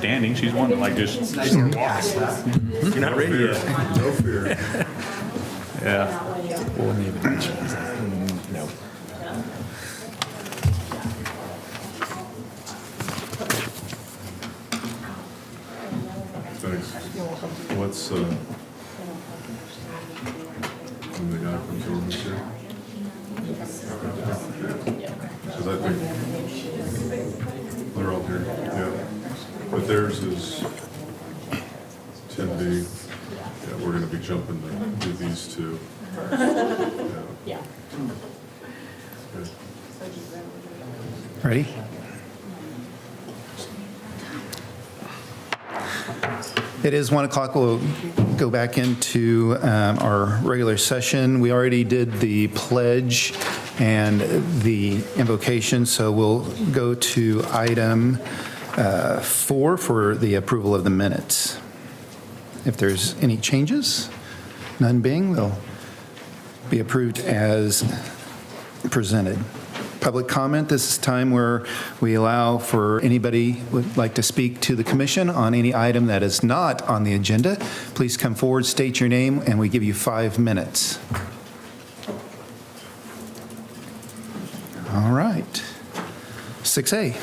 standing. She's one that like just Nice to pass that. You're not ready yet. No fear. Yeah. We'll maybe mention no. Thanks. What's, when the guy comes over here? So that they're all here, yeah. But theirs is 10B. Yeah, we're gonna be jumping to do these two. Yeah. Good. Ready? It is 1 o'clock. We'll go back into our regular session. We already did the pledge and the invocation, so we'll go to item 4 for the approval of the minutes. If there's any changes, none being, they'll be approved as presented. Public comment, this is time where we allow for anybody who would like to speak to the commission on any item that is not on the agenda. Please come forward, state your name, and we give you 5 minutes. All right. 6A.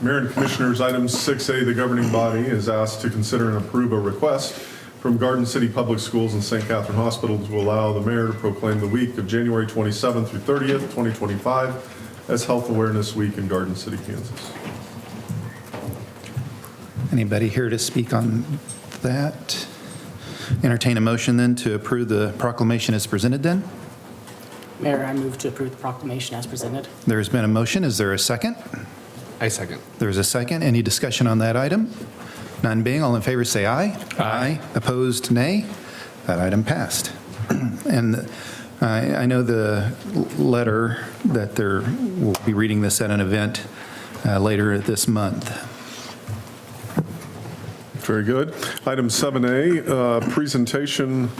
Mayor and Commissioners, item 6A, the governing body is asked to consider and approve a request from Garden City Public Schools and St. Catherine Hospital to allow the mayor to proclaim the week of January 27th through 30th, 2025 as Health Awareness Week in Garden City, Kansas. Anybody here to speak on that? Entertain a motion then to approve the proclamation as presented then? Mayor, I move to approve the proclamation as presented. There's been a motion. Is there a second? I second. There's a second. Any discussion on that item? None being, all in favor say aye. Aye. Opposed, nay. That item passed. And I know the letter that we'll be reading this at an event later this month. Very good. Item 7A, presentation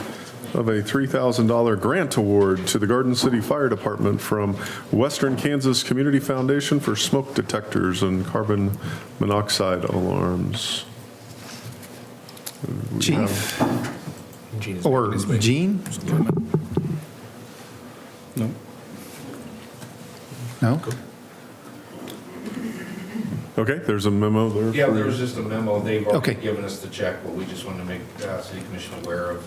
of a $3,000 grant award to the Garden City Fire Department from Western Kansas Community Foundation for smoke detectors and carbon monoxide alarms. Chief Gene is or making his way. Gene? No. No? Okay, there's a memo there. Yeah, for- there was just a memo. They've Okay. already given us the check, but we just wanted to make City Commission aware of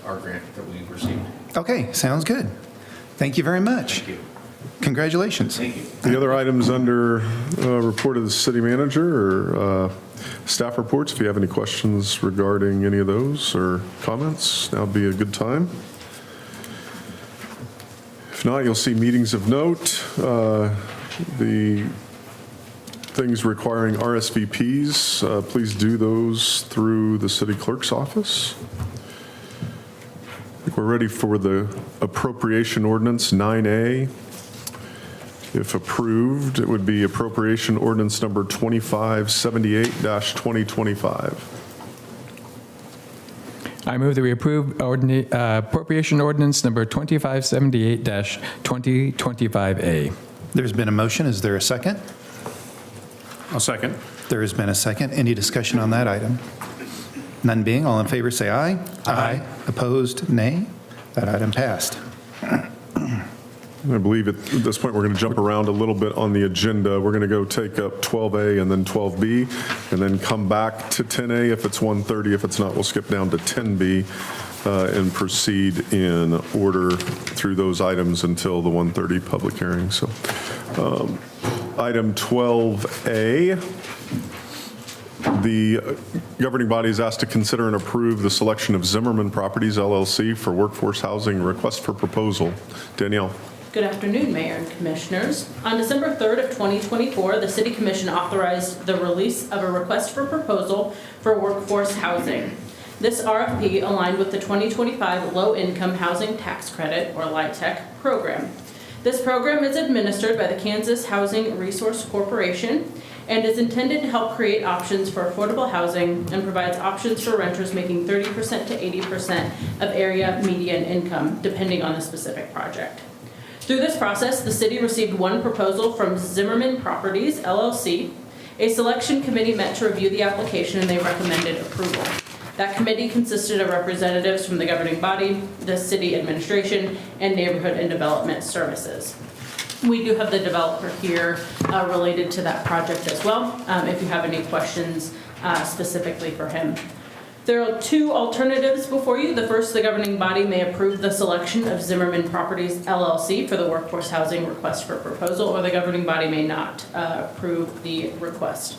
our grant that we received. Okay, sounds good. Thank you very much. Thank you. Congratulations. Thank you. The other items under report of the city manager or staff reports, if you have any questions regarding any of those or comments, now would be a good time. If not, you'll see meetings of note. The things requiring RSVPs, please do those through the city clerk's office. I think we're ready for the appropriation ordinance 9A. If approved, it would be appropriation ordinance number 2578-2025. I move that we approve appropriation ordinance number 2578-2025A. There's been a motion. Is there a second? I'll second. There has been a second. Any discussion on that item? None being, all in favor say aye. Aye. Opposed, nay. That item passed. I believe at this point, we're going to jump around a little bit on the agenda. We're going to go take up 12A and then 12B, and then come back to 10A if it's 1:30. If it's not, we'll skip down to 10B and proceed in order through those items until the 1:30 public hearing. So item 12A, the governing body is asked to consider and approve the selection of Zimmerman Properties LLC for workforce housing request for proposal. Danielle. Good afternoon, Mayor and Commissioners. On December 3rd of 2024, the City Commission authorized the release of a request for proposal for workforce housing. This RFP aligned with the 2025 Low Income Housing Tax Credit, or LIHTC, program. This program is administered by the Kansas Housing Resource Corporation and is intended to help create options for affordable housing and provides options for renters making 30% to 80% of area median income, depending on the specific project. Through this process, the city received one proposal from Zimmerman Properties, LLC, A selection committee met to review the application and they recommended approval. That committee consisted of representatives from the governing body, the city administration, and neighborhood and development services. We do have the developer here related to that project as well, if you have any questions specifically for him. There are two alternatives before you. The first, the governing body may approve the selection of Zimmerman Properties LLC for the workforce housing request for proposal, or the governing body may not approve the request.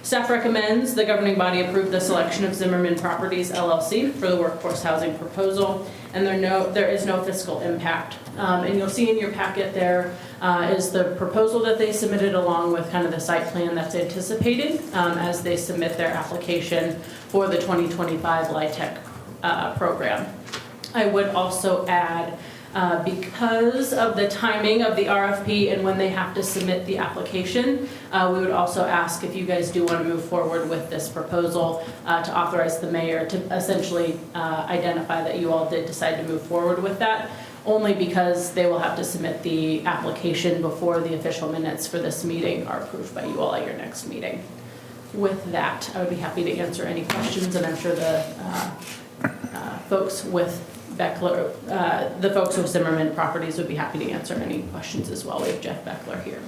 Staff recommends the governing body approve the selection of Zimmerman Properties LLC for the workforce housing proposal, and there is no fiscal impact. And you'll see in your packet there is the proposal that they submitted along with kind of the site plan that's anticipated as they submit their application for the 2025 LIHTC program. I would also add, because of the timing of the RFP and when they have to submit the application, we would also ask if you guys do want to move forward with this proposal to authorize the mayor to essentially identify that you all did decide to move forward with that, only because they will have to submit the application before the official minutes for this meeting are approved by you all at your next meeting. With that, I would be happy to answer any questions, and I'm sure the folks with Beckler, the folks with Zimmerman Properties would be happy to answer any questions as well. We have Jeff Beckler here.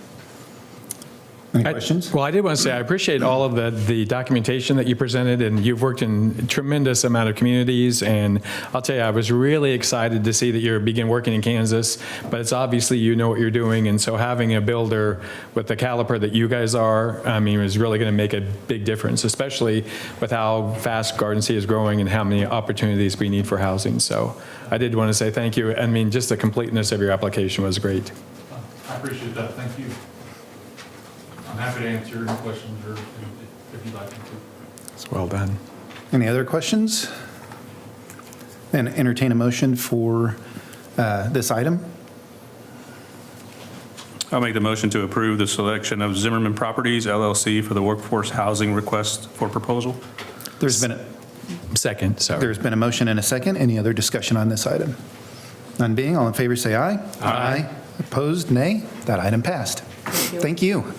Any questions? Well, I did want to say I appreciate all of the documentation that you presented, and you've worked in a tremendous amount of communities, and I'll tell you, I was really excited to see that you begin working in Kansas, but it's obviously you know what you're doing, and so having a builder with the caliber that you guys are, I mean, is really going to make a big difference, especially with how fast Garden City is growing and how many opportunities we need for housing. So I did want to say thank you. I mean, just the completeness of your application was great. I appreciate that. Thank you. I'm happy to answer any questions or if you'd like me to. It's well done. Any other questions? Then entertain a motion for this item. I'll make the motion to approve the selection of Zimmerman Properties LLC for the workforce housing request for proposal. There's been a motion and a second. Any other discussion on this item? None being, all in favor say aye. Aye. Opposed, nay. That item passed. Thank you.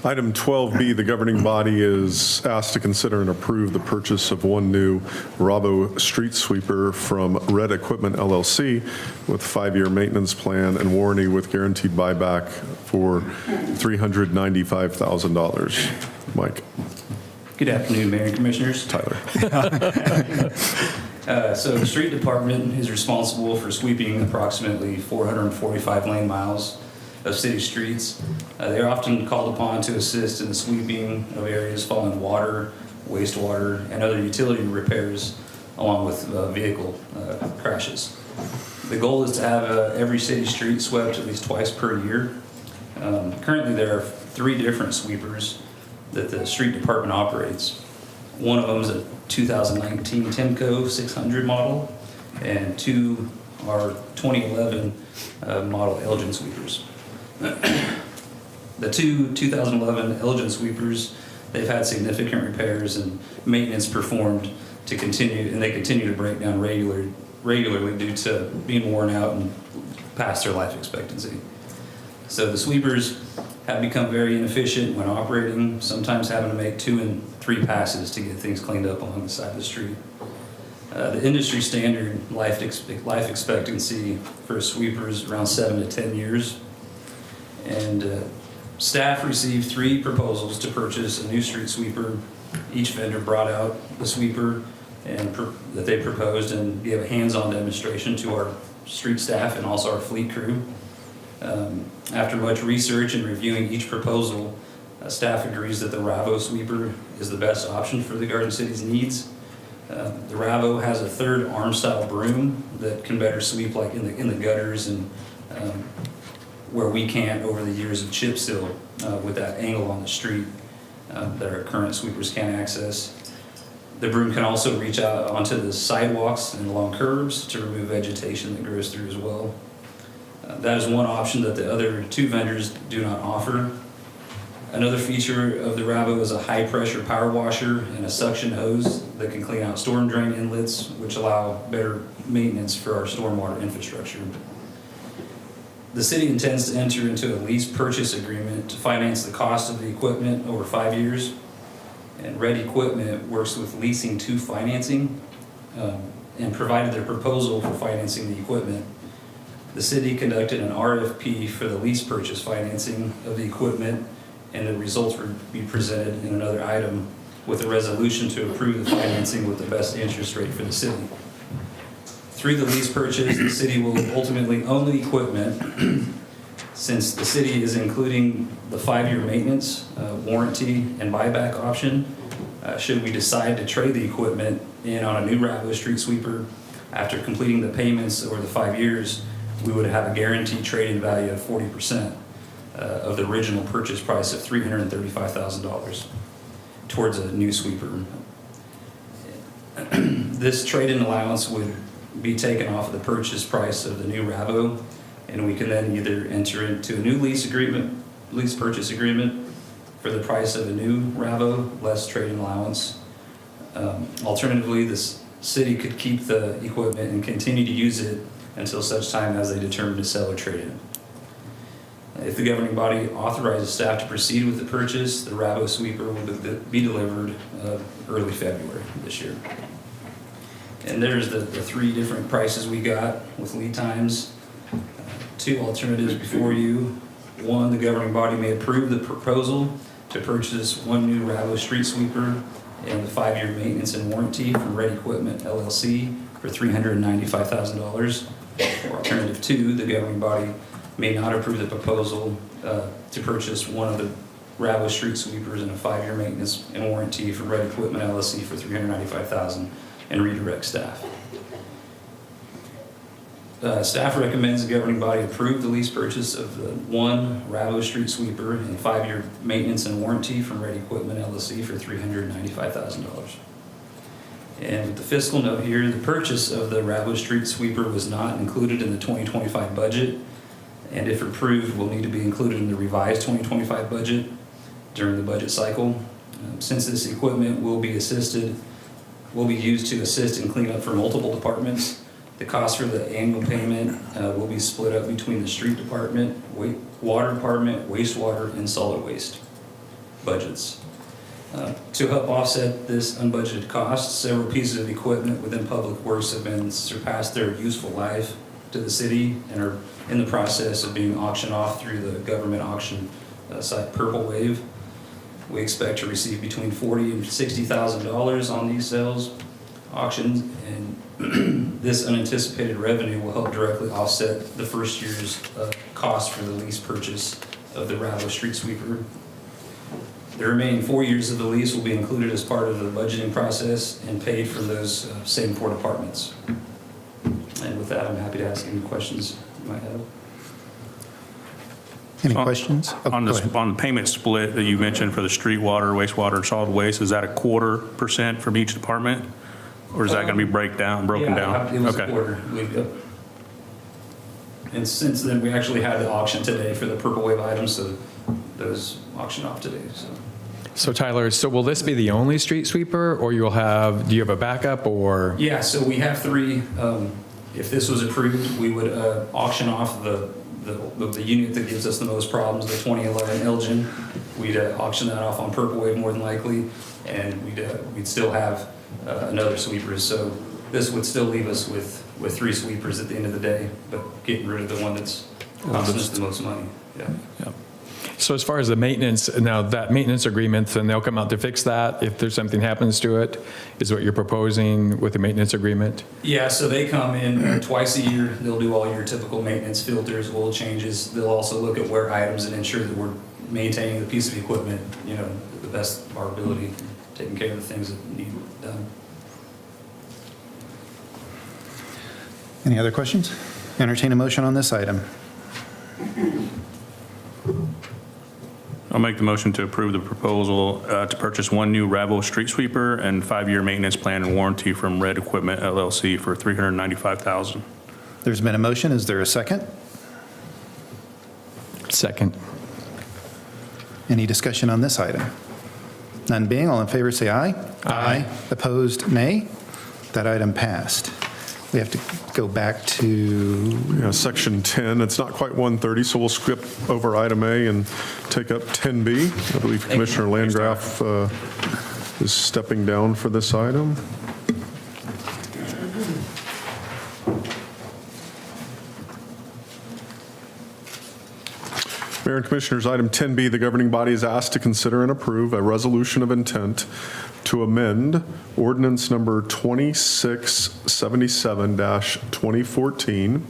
Item 12B, the governing body is asked to consider and approve the purchase of one new Ravo street sweeper from Red Equipment LLC with 5-year maintenance plan and warranty with guaranteed buyback for $395,000. Mike. Good afternoon, Mayor and Commissioners. Tyler. So the street department is responsible for sweeping approximately 445 lane miles of city streets. They are often called upon to assist in the sweeping of areas following water, wastewater, and other utility repairs, along with vehicle crashes. The goal is to have every city street swept at least twice per year. Currently, there are 3 different sweepers that the street department operates. One of them is a 2019 Timco 600 model, and 2 are 2011 model Elgin sweepers. The 2 2011 Elgin sweepers, they've had significant repairs and maintenance performed to continue, and they continue to break down regularly due to being worn out and past their life expectancy. So the sweepers have become very inefficient when operating, sometimes having to make 2 and 3 passes to get things cleaned up along the side of the street. The industry standard life expectancy for a sweeper is around 7 to 10 years. And staff received 3 proposals to purchase a new street sweeper. Each vendor brought out the sweeper that they proposed and gave a hands-on demonstration to our street staff and also our fleet crew. After much research and reviewing each proposal, staff agrees that the Ravo sweeper is the best option for the Garden City's needs. The Ravo has a 3rd arm-style broom that can better sweep like in the gutters and where we can't over the years of chip seal with that angle on the street that our current sweepers can't access. The broom can also reach out onto the sidewalks and along curbs to remove vegetation that grows through as well. That is one option that the other 2 vendors do not offer. Another feature of the Ravo is a high-pressure power washer and a suction hose that can clean out storm drain inlets, which allow better maintenance for our stormwater infrastructure. The city intends to enter into a lease purchase agreement to finance the cost of the equipment over 5 years. And Red Equipment works with leasing to financing and provided their proposal for financing the equipment. The city conducted an RFP for the lease purchase financing of the equipment, and the results will be presented in another item with a resolution to approve the financing with the best interest rate for the city. Through the lease purchase, the city will ultimately own the equipment. Since the city is including the 5-year maintenance, warranty, and buyback option, should we decide to trade the equipment in on a new Rabo street sweeper, after completing the payments over the 5 years, we would have a guaranteed trade-in value of 40% of the original purchase price of $335,000 towards a new sweeper. This trade-in allowance would be taken off of the purchase price of the new Rabo, and we can then either enter into a new lease purchase agreement for the price of a new Rabo, less trade-in allowance. Alternatively, the city could keep the equipment and continue to use it until such time as they determine to sell or trade it. If the governing body authorizes staff to proceed with the purchase, the Rabo sweeper will be delivered early February this year. And there's the 3 different prices we got with lead times. 2 alternatives before you. 1, the governing body may approve the proposal to purchase 1 new Rabo street sweeper and the 5-year maintenance and warranty from Red Equipment LLC for $395,000. Or alternative 2, the governing body may not approve the proposal to purchase 1 of the Rabo street sweepers and a 5-year maintenance and warranty from Red Equipment LLC for $395,000 and redirect staff. Staff recommends the governing body approve the lease purchase of the 1 Rabo street sweeper and 5-year maintenance and warranty from Red Equipment LLC for $395,000. And with the fiscal note here, the purchase of the Rabo street sweeper was not included in the 2025 budget, and if approved, will need to be included in the revised 2025 budget during the budget cycle. Since this equipment will be used to assist and clean up for multiple departments, the cost for the annual payment will be split up between the street department, water department, wastewater, and solid waste budgets. To help offset this unbudgeted cost, several pieces of equipment within Public Works have been surpassed their useful life to the city and are in the process of being auctioned off through the government auction site Purple Wave. We expect to receive between $40,000 and $60,000 on these sales auctions, and this unanticipated revenue will help directly offset the first year's cost for the lease purchase of the Rabo street sweeper. The remaining 4 years of the lease will be included as part of the budgeting process and paid from those same 4 departments. And with that, I'm happy to ask any questions you might have. Any questions? Oh, On go ahead. on the payment split that you mentioned for the street water, wastewater, and solid waste, is that a 0.25% from each department? Or is that going to be broken down? Yeah, it was a Okay. quarter. And since then, we actually had the auction today for the Purple Wave items, so those auctioned off today, so. So Tyler, so will this be the only street sweeper, or do you have a backup, or? Yeah, so we have 3. If this was approved, we would auction off the unit that gives us the most problems, the 2011 Elgin. We'd auction that off on Purple Wave more than likely, and we'd still have another sweeper. So this would still leave us with 3 sweepers at the end of the day, but getting rid of the one that's costing us the most money. Yeah. Yep. So as far as the maintenance, now that maintenance agreement, then they'll come out to fix that if there's something happens to it, is what you're proposing with the maintenance agreement? Yeah, so they come in twice a year. They'll do all your typical maintenance, filters, oil changes. They'll also look at wear items and ensure that we're maintaining the piece of equipment, the best of our ability, taking care of the things that need done. Any other questions? Entertain a motion on this item. I'll make the motion to approve the proposal to purchase 1 new Rabo street sweeper and 5-year maintenance plan and warranty from Red Equipment LLC for $395,000. There's been a motion. Is there a second? Second. Any discussion on this item? None being, all in favor say aye. Aye. Opposed, nay. That item passed. We have to go back to, Section 10, it's not quite 130, so we'll skip over item A and take up 10B. I believe Commissioner Landgraf is stepping down for this item. Mayor and Commissioners, item 10B, the governing body is asked to consider and approve a resolution of intent to amend ordinance number 2677-2014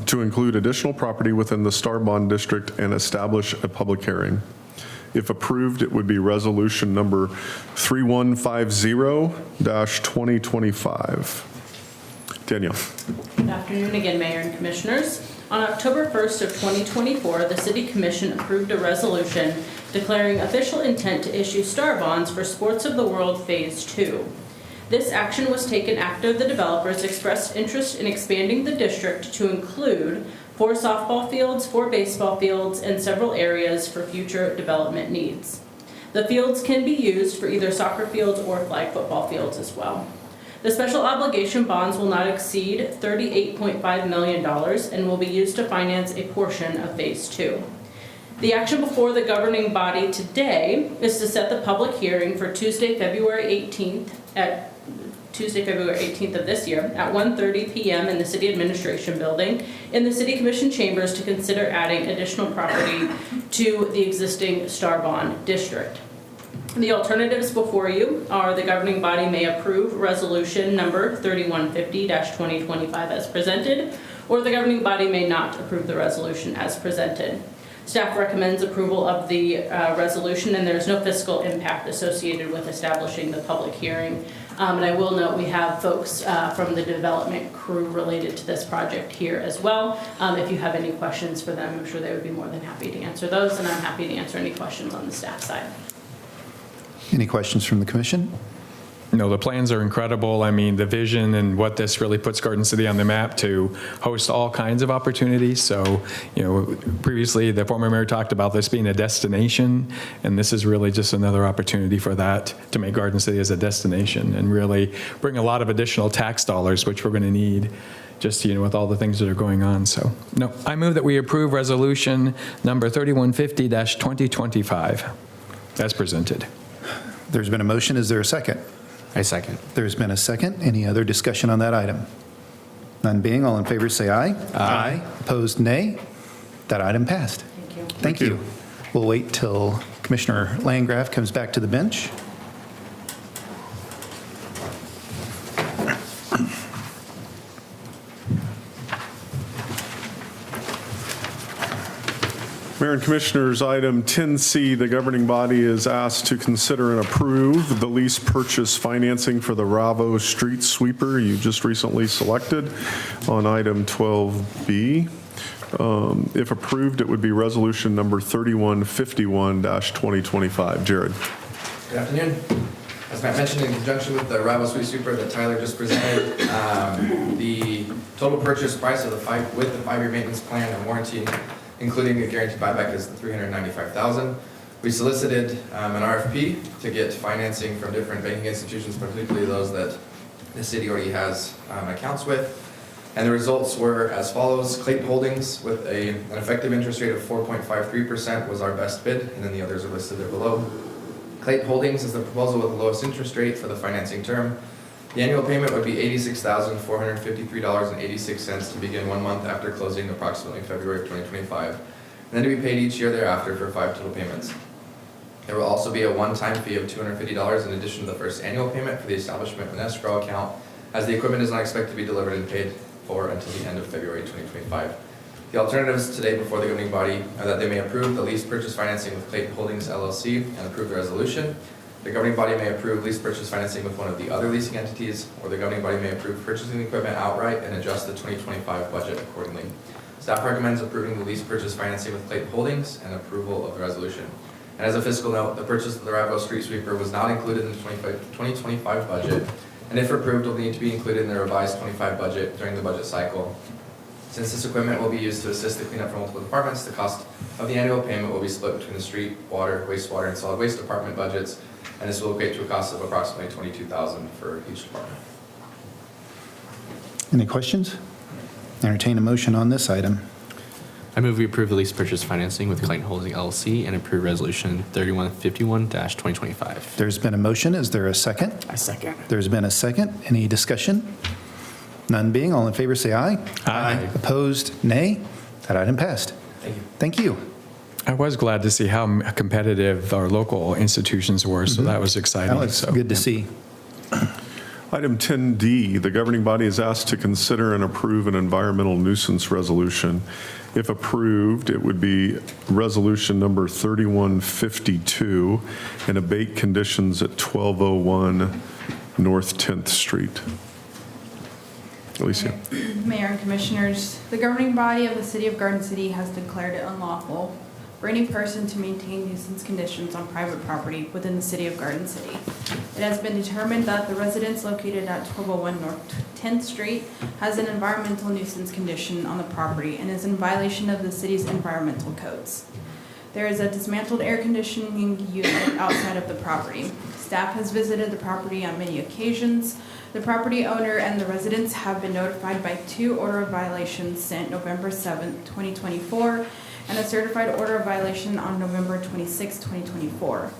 to include additional property within the Star Bond District and establish a public hearing. If approved, it would be resolution number 3150-2025. Danielle. Good afternoon again, Mayor and Commissioners. On October 1st of 2024, the City Commission approved a resolution declaring official intent to issue Star Bonds for Sports of the World Phase 2. This action was taken after the developers expressed interest in expanding the district to include 4 softball fields, 4 baseball fields, and several areas for future development needs. The fields can be used for either soccer fields or flag football fields as well. The special obligation bonds will not exceed $38.5 million and will be used to finance a portion of Phase 2. The action before the governing body today is to set the public hearing for Tuesday, February 18th of this year at 1:30 p.m. in the City Administration Building in the City Commission chambers to consider adding additional property to the existing Star Bond District. The alternatives before you are the governing body may approve resolution number 3150-2025 as presented, or the governing body may not approve the resolution as presented. Staff recommends approval of the resolution, and there's no fiscal impact associated with establishing the public hearing. And I will note we have folks from the development crew related to this project here as well. If you have any questions for them, I'm sure they would be more than happy to answer those, and I'm happy to answer any questions on the staff side. any questions from the commission? No, the plans are incredible. I mean, the vision and what this really puts Garden City on the map to host all kinds of opportunities. So, previously the former mayor talked about this being a destination, and this is really just another opportunity for that, to make Garden City as a destination and really bring a lot of additional tax dollars, which we're going to need just, with all the things that are going on. So, no, I move that we approve resolution number 3150-2025 as presented. There's been a motion. Is there a second? I second. There's been a second. Any other discussion on that item? None being, all in favor say aye. Aye. Opposed, nay. That item passed. Thank you. Thank you. We'll wait till Commissioner Landgraf comes back to the bench. Mayor and Commissioners, item 10C, the governing body is asked to consider and approve the lease purchase financing for the Ravo street sweeper you just recently selected on item 12B. If approved, it would be resolution number 3151-2025. Jared. Good afternoon. As Matt mentioned, in conjunction with the Ravo Street Sweeper that Tyler just presented, the total purchase price of with the 5-year maintenance plan and warranty, including a guaranteed buyback, is $395,000. We solicited an RFP to get financing from different banking institutions, particularly those that the city already has accounts with. And the results were as follows. Clayton Holdings with an effective interest rate of 4.53% was our best bid, and then the others are listed there below. Clayton Holdings is the proposal with the lowest interest rate for the financing term. The annual payment would be $86,453.86 to begin 1 month after closing, approximately February of 2025, and then to be paid each year thereafter for 5 total payments. There will also be a one-time fee of $250 in addition to the first annual payment for the establishment of an escrow account, as the equipment is not expected to be delivered and paid for until the end of February 2025. The alternatives today before the governing body are that they may approve the lease purchase financing with Clayton Holdings LLC and approve the resolution. The governing body may approve lease purchase financing with one of the other leasing entities, or the governing body may approve purchasing the equipment outright and adjust the 2025 budget accordingly. Staff recommends approving the lease purchase financing with Clayton Holdings and approval of the resolution. And as a fiscal note, the purchase of the Ravo Street Sweeper was not included in the 2025 budget, and if approved, will need to be included in the revised 25 budget during the budget cycle. Since this equipment will be used to assist the cleanup for multiple departments, the cost of the annual payment will be split between the street, water, wastewater, and solid waste department budgets, and this will equate to a cost of approximately $22,000 for each department. Any questions? Entertain a motion on this item. I move we approve the lease purchase financing with Clayton Holding LLC and approve Resolution 3151-2025. There's been a motion. Is there a second? I second. There's been a second. Any discussion? None being, all in favor say aye. Aye. Opposed, nay. That item passed. Thank you. Thank you. I was glad to see how competitive our local institutions were, so that was exciting. That was So, good to yeah. see. Item 10D, the governing body is asked to consider and approve an environmental nuisance resolution. If approved, it would be resolution number 3152 and abate conditions at 1201 North 10th Street. Alicia. Mayor and Commissioners, the governing body of the City of Garden City has declared it unlawful for any person to maintain nuisance conditions on private property within the City of Garden City. It has been determined that the residence located at 1201 North 10th Street has an environmental nuisance condition on the property and is in violation of the city's environmental codes. There is a dismantled air conditioning unit outside of the property. Staff has visited the property on many occasions. The property owner and the residents have been notified by 2 order of violations sent November 7th, 2024, and a certified order of violation on November 26th, 2024.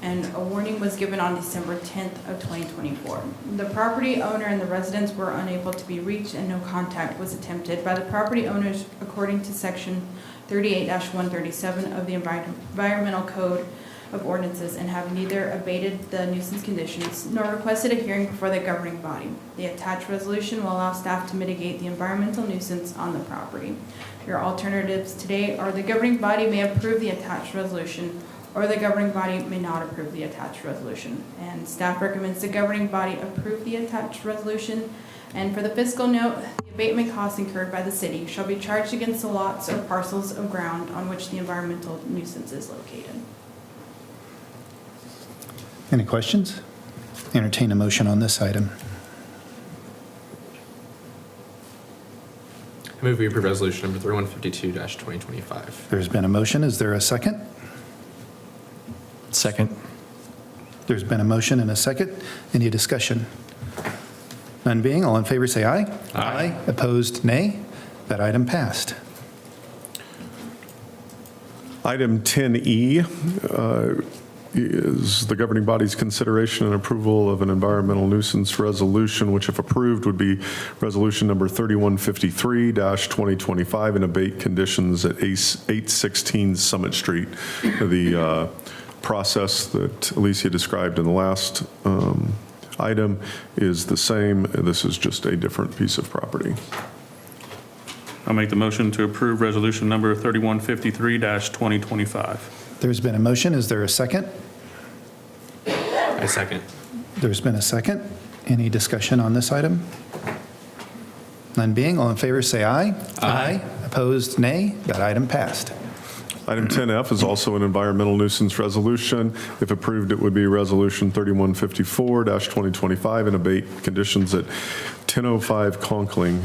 And a warning was given on December 10th of 2024. The property owner and the residents were unable to be reached and no contact was attempted by the property owners according to section 38-137 of the Environmental Code of Ordinances and have neither abated the nuisance conditions nor requested a hearing before the governing body. The attached resolution will allow staff to mitigate the environmental nuisance on the property. Your alternatives today are the governing body may approve the attached resolution or the governing body may not approve the attached resolution. And staff recommends the governing body approve the attached resolution. And for the fiscal note, the abatement costs incurred by the city shall be charged against the lots or parcels of ground on which the environmental nuisance is located. Any questions? Entertain a motion on this item. I move we approve Resolution number 3152-2025. There's been a motion. Is there a second? Second. There's been a motion and a second. Any discussion? None being, all in favor say aye. Aye. Opposed, nay. That item passed. Item 10E is the governing body's consideration and approval of an environmental nuisance resolution, which if approved would be resolution number 3153-2025 and abate conditions at 816 Summit Street. The process that Alicia described in the last item is the same. This is just a different piece of property. I'll make the motion to approve resolution number 3153-2025. There's been a motion. Is there a second? I second. There's been a second. Any discussion on this item? None being, all in favor say aye. Aye. Opposed, nay. That item passed. Item 10F is also an environmental nuisance resolution. If approved, it would be resolution 3154-2025 and abate conditions at 1005 Conkling.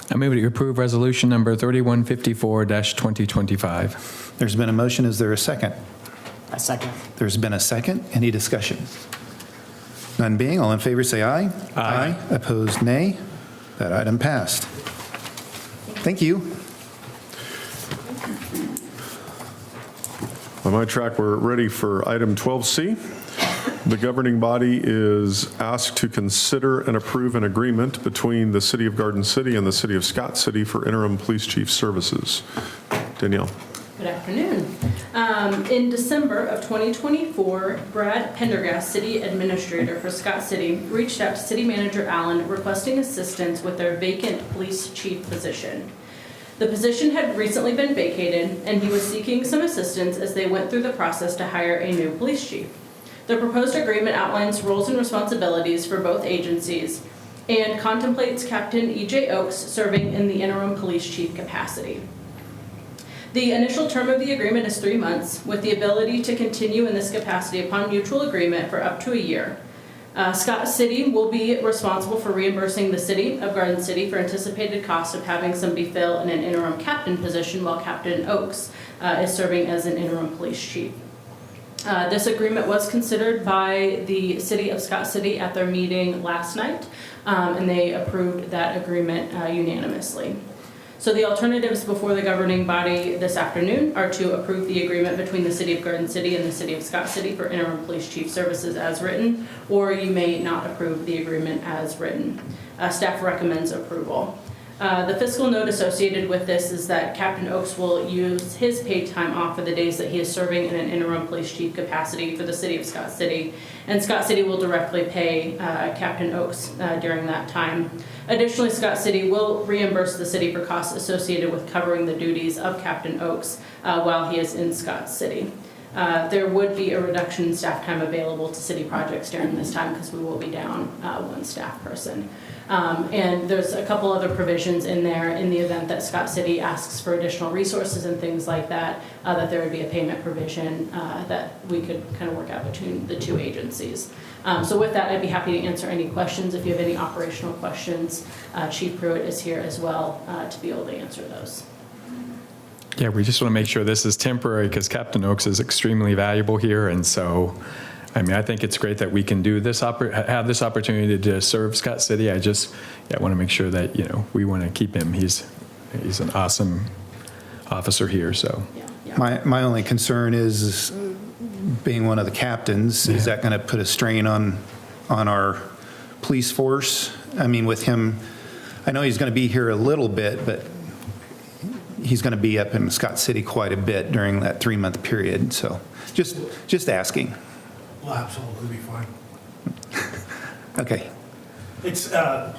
I move to approve resolution number 3154-2025. There's been a motion. Is there a second? I second. There's been a second. Any discussion? None being, all in favor say aye. Aye. Opposed, nay. That item passed. Thank you. On my track, we're ready for item 12C. The governing body is asked to consider and approve an agreement between the City of Garden City and the City of Scott City for interim police chief services. Danielle. Good afternoon. In December of 2024, Brad Pendergast, City Administrator for Scott City, reached out to City Manager Allen requesting assistance with their vacant police chief position. The position had recently been vacated, and he was seeking some assistance as they went through the process to hire a new police chief. The proposed agreement outlines roles and responsibilities for both agencies and contemplates Captain E.J. Oakes serving in the interim police chief capacity. The initial term of the agreement is 3 months, with the ability to continue in this capacity upon mutual agreement for up to a year. Scott City will be responsible for reimbursing the City of Garden City for anticipated costs of having somebody fill in an interim captain position while Captain Oakes is serving as an interim police chief. This agreement was considered by the City of Scott City at their meeting last night, and they approved that agreement unanimously. So the alternatives before the governing body this afternoon are to approve the agreement between the City of Garden City and the City of Scott City for interim police chief services as written, or you may not approve the agreement as written. Staff recommends approval. The fiscal note associated with this is that Captain Oakes will use his paid time off for the days that he is serving in an interim police chief capacity for the City of Scott City, and Scott City will directly pay Captain Oakes during that time. Additionally, Scott City will reimburse the city for costs associated with covering the duties of Captain Oakes while he is in Scott City. There would be a reduction in staff time available to city projects during this time because we will be down one staff person. And there's a couple other provisions in there in the event that Scott City asks for additional resources and things like that, that there would be a payment provision that we could kind of work out between the two agencies. So with that, I'd be happy to answer any questions. If you have any operational questions, Chief Pruitt is here as well to be able to answer those. Yeah, we just want to make sure this is temporary because Captain Oakes is extremely valuable here. And so, I mean, I think it's great that we can do this, have this opportunity to serve Scott City. I just want to make sure that, we want to keep him. He's an awesome officer here, so. Yeah. My only concern is being one of the captains, is that going to put a strain on our police force? I mean, with him, I know he's going to be here a little bit, but he's going to be up in Scott City quite a bit during that 3-month period. So just asking. Will absolutely be fine. Okay. It's, I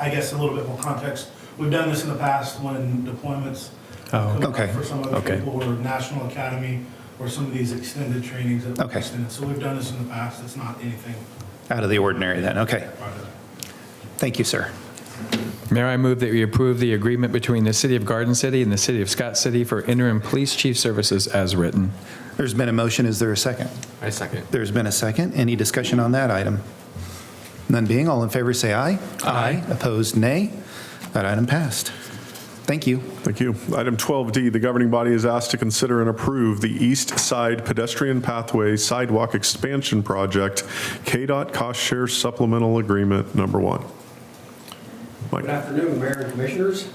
guess, a little bit more context. We've done this in the past when deployments come up okay. for some other Okay. people, or National Academy, or some of these extended trainings that we've Okay. extended. So we've done this in the past. It's not anything. Out of the ordinary then. Okay. Thank you, sir. Mayor, I move that we approve the agreement between the City of Garden City and the City of Scott City for interim police chief services as written. There's been a motion. Is there a second? I second. There's been a second. Any discussion on that item? None being, all in favor say aye. Aye. Opposed, nay. That item passed. Thank you. Thank you. Item 12D, the governing body is asked to consider and approve the East Side Pedestrian Pathway Sidewalk Expansion Project, KDOT Cost Share Supplemental Agreement Number 1. Mike. Good afternoon, Mayor and Commissioners.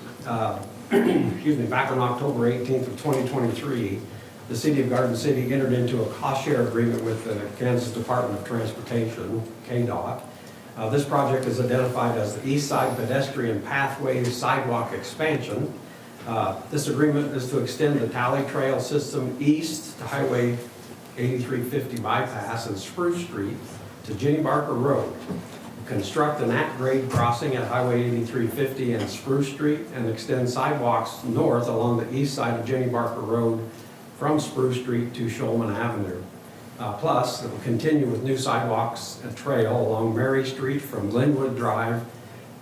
Excuse me, back on October 18th of 2023, the City of Garden City entered into a cost share agreement with the Kansas Department of Transportation, KDOT. This project is identified as the East Side Pedestrian Pathway Sidewalk Expansion. This agreement is to extend the Tally Trail system east to Highway 8350 bypass and Spruce Street to Jenny Barker Road. Construct an at-grade crossing at Highway 8350 and Spruce Street and extend sidewalks north along the east side of Jenny Barker Road from Spruce Street to Shulman Avenue. Plus, it will continue with new sidewalks and trail along Mary Street from Glenwood Drive,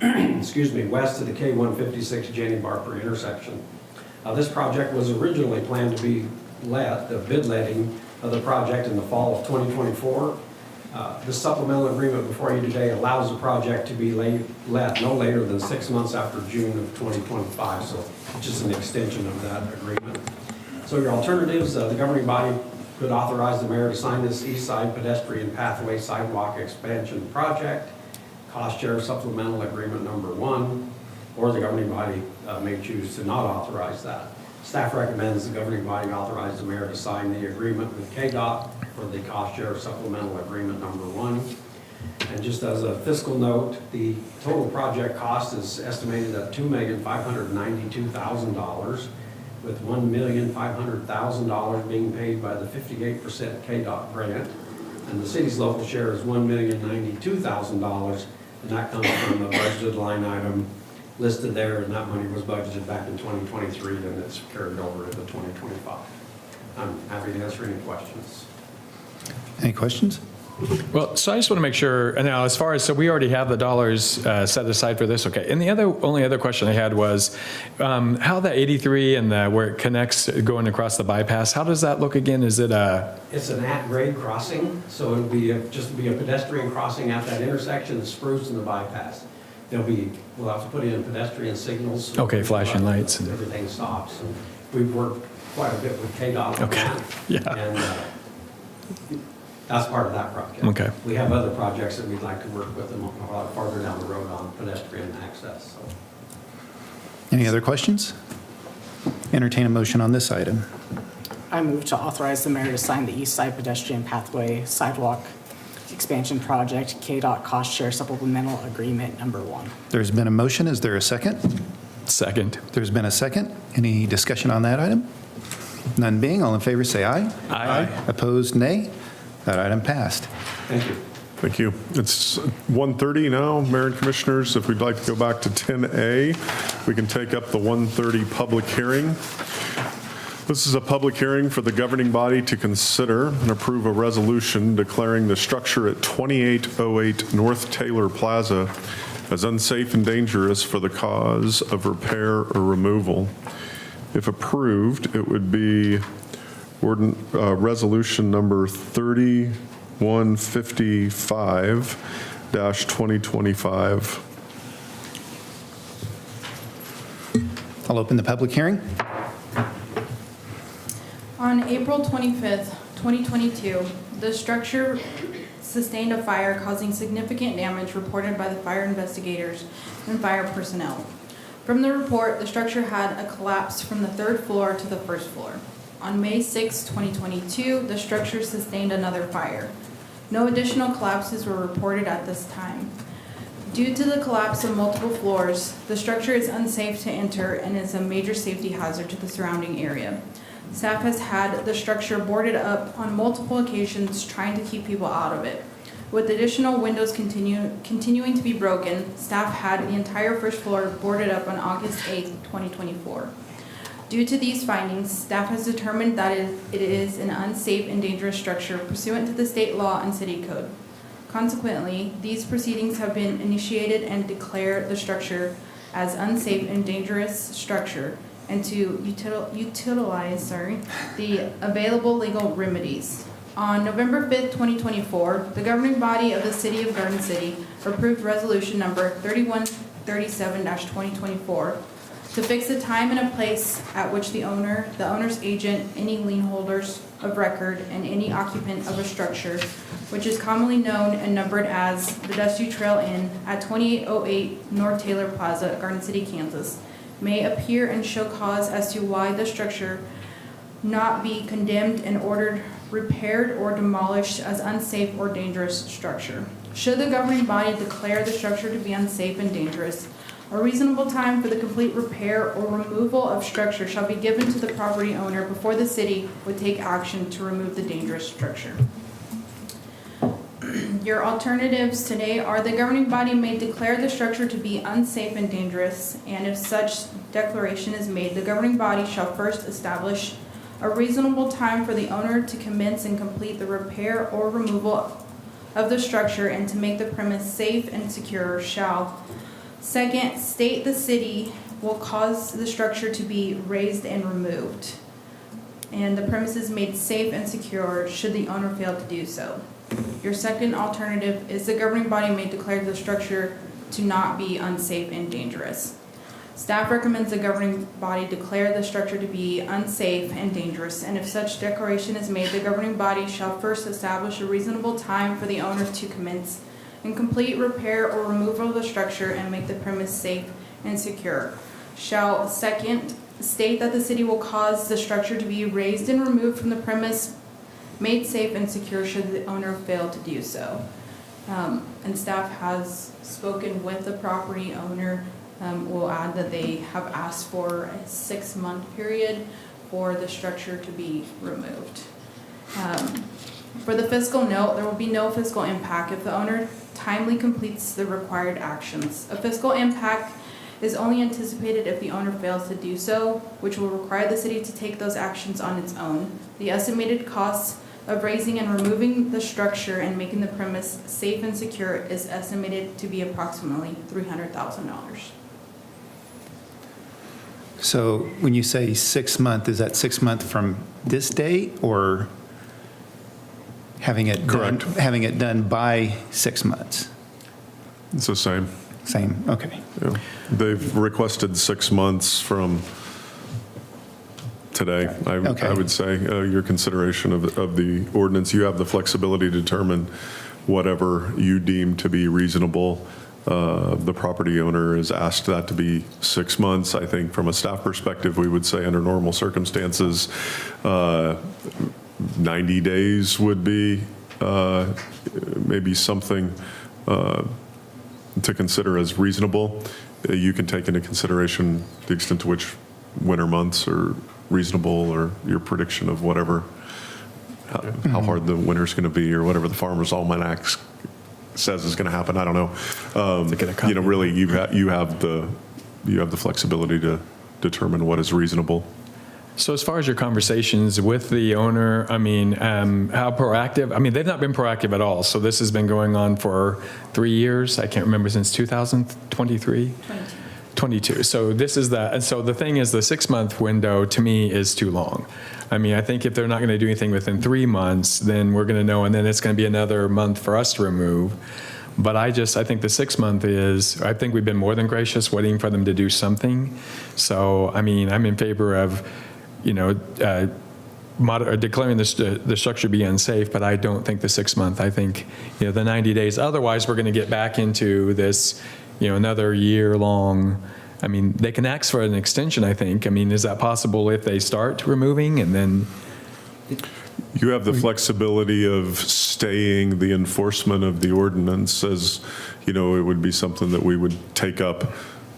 excuse me, west to the K-156 Jenny Barker intersection. This project was originally planned to be the bid letting of the project in the fall of 2024. This supplemental agreement before you today allows the project to be let no later than 6 months after June of 2025, so it's just an extension of that agreement. So your alternatives, the governing body could authorize the mayor to sign this East Side Pedestrian Pathway Sidewalk Expansion Project, Cost Share Supplemental Agreement Number 1, or the governing body may choose to not authorize that. Staff recommends the governing body authorize the mayor to sign the agreement with KDOT for the Cost Share Supplemental Agreement Number 1. And just as a fiscal note, the total project cost is estimated at $2,592,000, with $1,500,000 being paid by the 58% KDOT grant. And the city's local share is $1,092,000, and that comes from the budgeted line item listed there, and that money was budgeted back in 2023, and it's carried over into 2025. I'm happy to answer any questions. Any questions? Well, so I just want to make sure, and now as far as, so we already have the dollars set aside for this, okay. And the only other question I had was, how the 83 and where it connects going across the bypass, how does that look again? Is it a? It's an at-grade crossing, so it'll be just be a pedestrian crossing at that intersection, the Spruce and the bypass. We'll have to put in pedestrian signals. Okay, flashing lights. Everything stops. And we've worked quite a bit with KDOT on Okay, that. yeah. And that's part of that project. Okay. We have other projects that we'd like to work with them a lot farther down the road on pedestrian access. So. Any other questions? Entertain a motion on this item. I move to authorize the mayor to sign the East Side Pedestrian Pathway Sidewalk Expansion Project KDOT Cost Share Supplemental Agreement Number 1. There's been a motion. Is there a second? Second. There's been a second. Any discussion on that item? None being, all in favor say aye. Aye. Opposed, nay. That item passed. Thank you. Thank you. It's 1:30 now, Mayor and Commissioners. If we'd like to go back to 10A, we can take up the 1:30 public hearing. This is a public hearing for the governing body to consider and approve a resolution declaring the structure at 2808 North Taylor Plaza as unsafe and dangerous for the cause of repair or removal. If approved, it would be resolution number 3155-2025. I'll open the public hearing. On April 25th, 2022, the structure sustained a fire causing significant damage reported by the fire investigators and fire personnel. From the report, the structure had a collapse from the 3rd floor to the 1st floor. On May 6, 2022, the structure sustained another fire. No additional collapses were reported at this time. Due to the collapse of multiple floors, the structure is unsafe to enter and is a major safety hazard to the surrounding area. Staff has had the structure boarded up on multiple occasions trying to keep people out of it. With additional windows continuing to be broken, staff had the entire 1st floor boarded up on August 8, 2024. Due to these findings, staff has determined that it is an unsafe and dangerous structure pursuant to the state law and city code. Consequently, these proceedings have been initiated and declare the structure as unsafe and dangerous structure and to utilize the available legal remedies. On November 5th, 2024, the governing body of the City of Garden City approved resolution number 3137-2024 to fix the time and a place at which the owner, the owner's agent, any lien holders of record, and any occupant of a structure, which is commonly known and numbered as the Dusty Trail Inn at 2808 North Taylor Plaza, Garden City, Kansas, may appear and show cause as to why the structure not be condemned and ordered repaired or demolished as unsafe or dangerous structure. Should the governing body declare the structure to be unsafe and dangerous, a reasonable time for the complete repair or removal of structure shall be given to the property owner before the city would take action to remove the dangerous structure. Your alternatives today are the governing body may declare the structure to be unsafe and dangerous, and if such declaration is made, the governing body shall first establish a reasonable time for the owner to commence and complete the repair or removal of the structure and to make the premise safe and secure shall. Second, state the city will cause the structure to be raised and removed, and the premises made safe and secure should the owner fail to do so. Your second alternative is the governing body may declare the structure to not be unsafe and dangerous. Staff recommends the governing body declare the structure to be unsafe and dangerous, and if such declaration is made, the governing body shall first establish a reasonable time for the owner to commence and complete repair or removal of the structure and make the premise safe and secure. Shall second state that the city will cause the structure to be raised and removed from the premise, made safe and secure should the owner fail to do so. And staff has spoken with the property owner. We'll add that they have asked for a 6-month period for the structure to be removed. For the fiscal note, there will be no fiscal impact if the owner timely completes the required actions. A fiscal impact is only anticipated if the owner fails to do so, which will require the city to take those actions on its own. The estimated costs of raising and removing the structure and making the premise safe and secure is estimated to be approximately $300,000. So when you say 6 month, is that 6 month from this date or having it done? Correct. Having it done by 6 months? It's the same. Same, okay. Yeah. They've requested 6 months from today, Okay. I would say. Your consideration of the ordinance, you have the flexibility to determine whatever you deem to be reasonable. The property owner has asked that to be 6 months. I think from a staff perspective, we would say under normal circumstances, 90 days would be maybe something to consider as reasonable. You can take into consideration the extent to which winter months are reasonable or your prediction of whatever, how hard the winter's going to be or whatever the Farmer's Almanac says is going to happen. I don't know. You know, really, you have the flexibility to determine what is reasonable. So as far as your conversations with the owner, I mean, how proactive? I mean, they've not been proactive at all. So this has been going on for 3 years. I can't remember, since 2023? 22. So this is that. And so the thing is, the 6 month window to me is too long. I mean, I think if they're not going to do anything within 3 months, then we're going to know, and then it's going to be another month for us to remove. But I think the 6 month is, I think we've been more than gracious waiting for them to do something. So, I mean, I'm in favor of, declaring the structure be unsafe, but I don't think the 6 month. I think, the 90 days. Otherwise, we're going to get back into this, another year long. I mean, they can ask for an extension, I think. I mean, is that possible if they start removing and then? You have the flexibility of staying the enforcement of the ordinance, as, it would be something that we would take up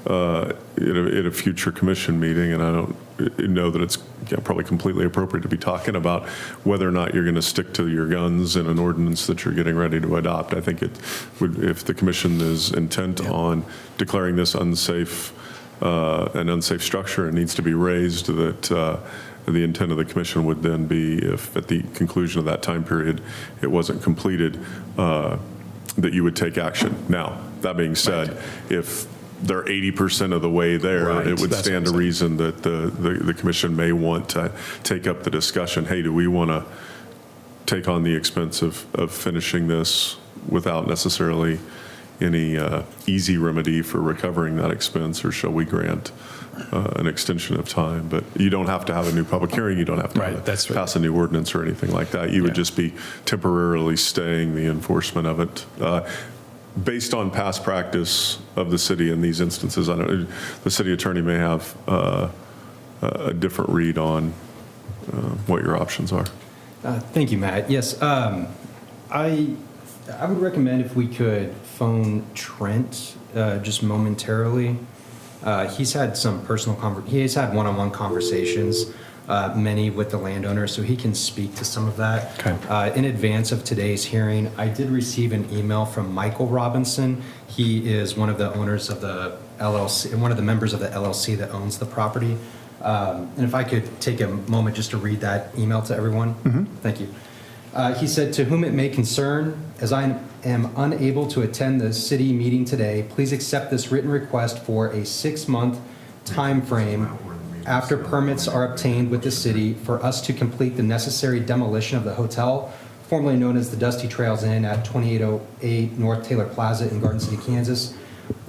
at a future commission meeting, and I don't know that it's probably completely appropriate to be talking about whether or not you're going to stick to your guns in an ordinance that you're getting ready to adopt. I think it would, if the commission is intent on declaring this unsafe, an unsafe structure, it needs to be raised, that the intent of the commission would then be, if at the conclusion of that time period it wasn't completed, that you would take action. Now, that being said, if they're 80% of the way there, Right, it would that's stand to what I'm reason that the commission may want to take up the discussion, hey, do we want to take on the expense of finishing this without necessarily any easy remedy for recovering that expense, or shall we grant an extension of time? But you don't have to have a new public hearing, you don't have to pass a new ordinance or anything like that. You would just be temporarily staying the enforcement of it. Based on past practice of the city in these instances, I know the city attorney may have a different read on what your options are. Thank you, Matt. Yes, I would recommend if we could phone Trent just momentarily. He's had some he has had one-on-one conversations, many with the landowner, so he can speak to some of that. Okay. In advance of today's hearing, I did receive an email from Michael Robinson. He is one of the owners of the LLC, one of the members of the LLC that owns the property. And if I could take a moment just to read that email to everyone. Mm-hmm. Thank you. He said, "To whom it may concern, as I am unable to attend the city meeting today, please accept this written request for a 6-month time frame after permits are obtained with the city for us to complete the necessary demolition of the hotel, formerly known as the Dusty Trails Inn at 2808 North Taylor Plaza in Garden City, Kansas.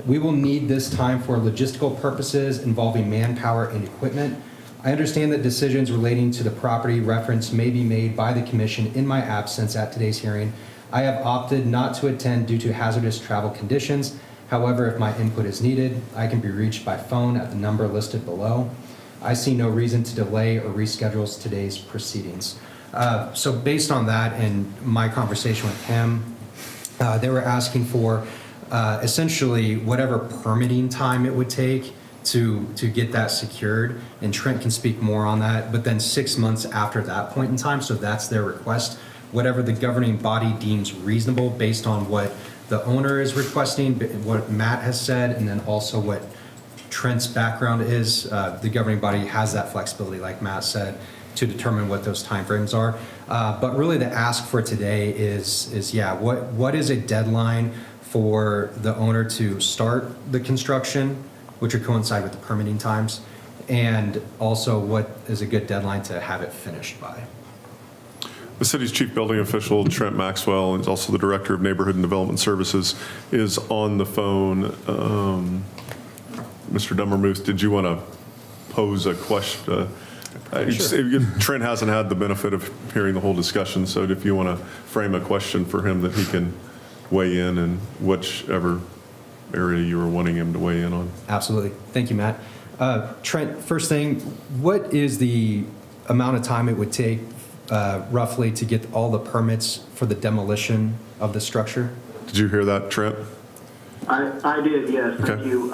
We will need this time for logistical purposes involving manpower and equipment. I understand that decisions relating to the property reference may be made by the commission in my absence at today's hearing. I have opted not to attend due to hazardous travel conditions. However, if my input is needed, I can be reached by phone at the number listed below. I see no reason to delay or reschedule today's proceedings." So based on that and my conversation with him, they were asking for essentially whatever permitting time it would take to get that secured, and Trent can speak more on that, but then 6 months after that point in time, so that's their request. Whatever the governing body deems reasonable based on what the owner is requesting, what Matt has said, and then also what Trent's background is, the governing body has that flexibility, like Matt said, to determine what those timeframes are. But really the ask for today is what is a deadline for the owner to start the construction, which would coincide with the permitting times, and also what is a good deadline to have it finished by? The city's chief building official, Trent Maxwell, and also the director of neighborhood and development services, is on the phone. Mr. Dummermuth, did you want to pose a question? Trent hasn't had the benefit of hearing the whole discussion, so if you want to frame a question for him that he can weigh in whichever area you were wanting him to weigh in on. Absolutely. Thank you, Matt. Trent, first thing, what is the amount of time it would take roughly to get all the permits for the demolition of the structure? Did you hear that, Trent? I did, yes, thank you.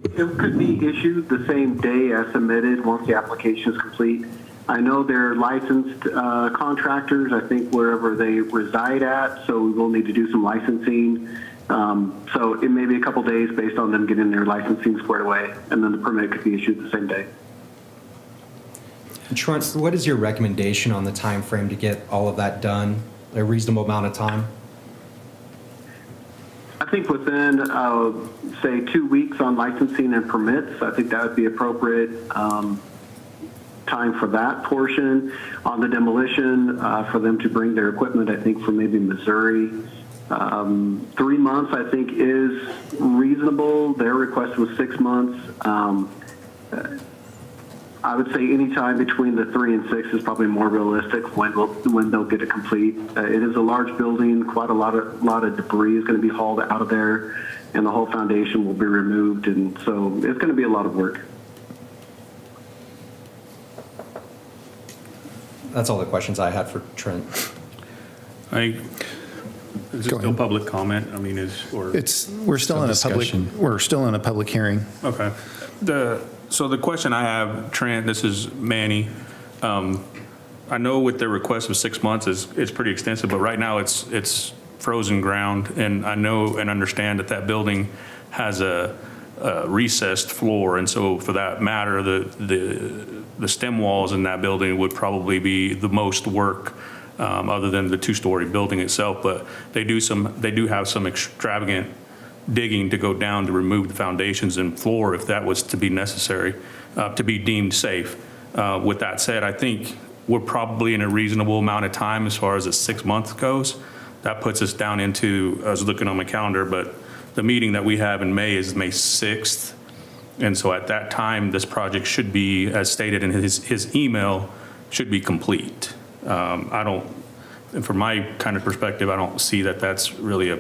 It could be issued the same day as submitted once the application is complete. I know they're licensed contractors, I think wherever they reside at, so we will need to do some licensing. So it may be a couple days based on them getting their licensing squared away, and then the permit could be issued the same day. Trent, what is your recommendation on the time frame to get all of that done? A reasonable amount of time? I think within, say, 2 weeks on licensing and permits, I think that would be appropriate time for that portion. On the demolition, for them to bring their equipment, I think from maybe Missouri, 3 months I think is reasonable. Their request was 6 months. I would say any time between the 3 and 6 is probably more realistic when they'll get it complete. It is a large building, quite a lot of debris is going to be hauled out of there, and the whole foundation will be removed, and so it's going to be a lot of work. That's all the questions I had for Trent. Is it still public comment? I mean, We're still in a public hearing. Okay. So the question I have, Trent, this is Manny. I know with their request of 6 months it's pretty extensive, but right now it's frozen ground, and I know and understand that building has a recessed floor, and so for that matter, the stem walls in that building would probably be the most work, other than the 2-story building itself. But they do have some extravagant digging to go down to remove the foundations and floor if that was to be necessary, to be deemed safe. With that said, I think we're probably in a reasonable amount of time as far as the 6 months goes. That puts us down into, I was looking on my calendar, but the meeting that we have in May is May 6th. And so at that time, this project should be, as stated in his email, should be complete. And from my kind of perspective, I don't see that that's really a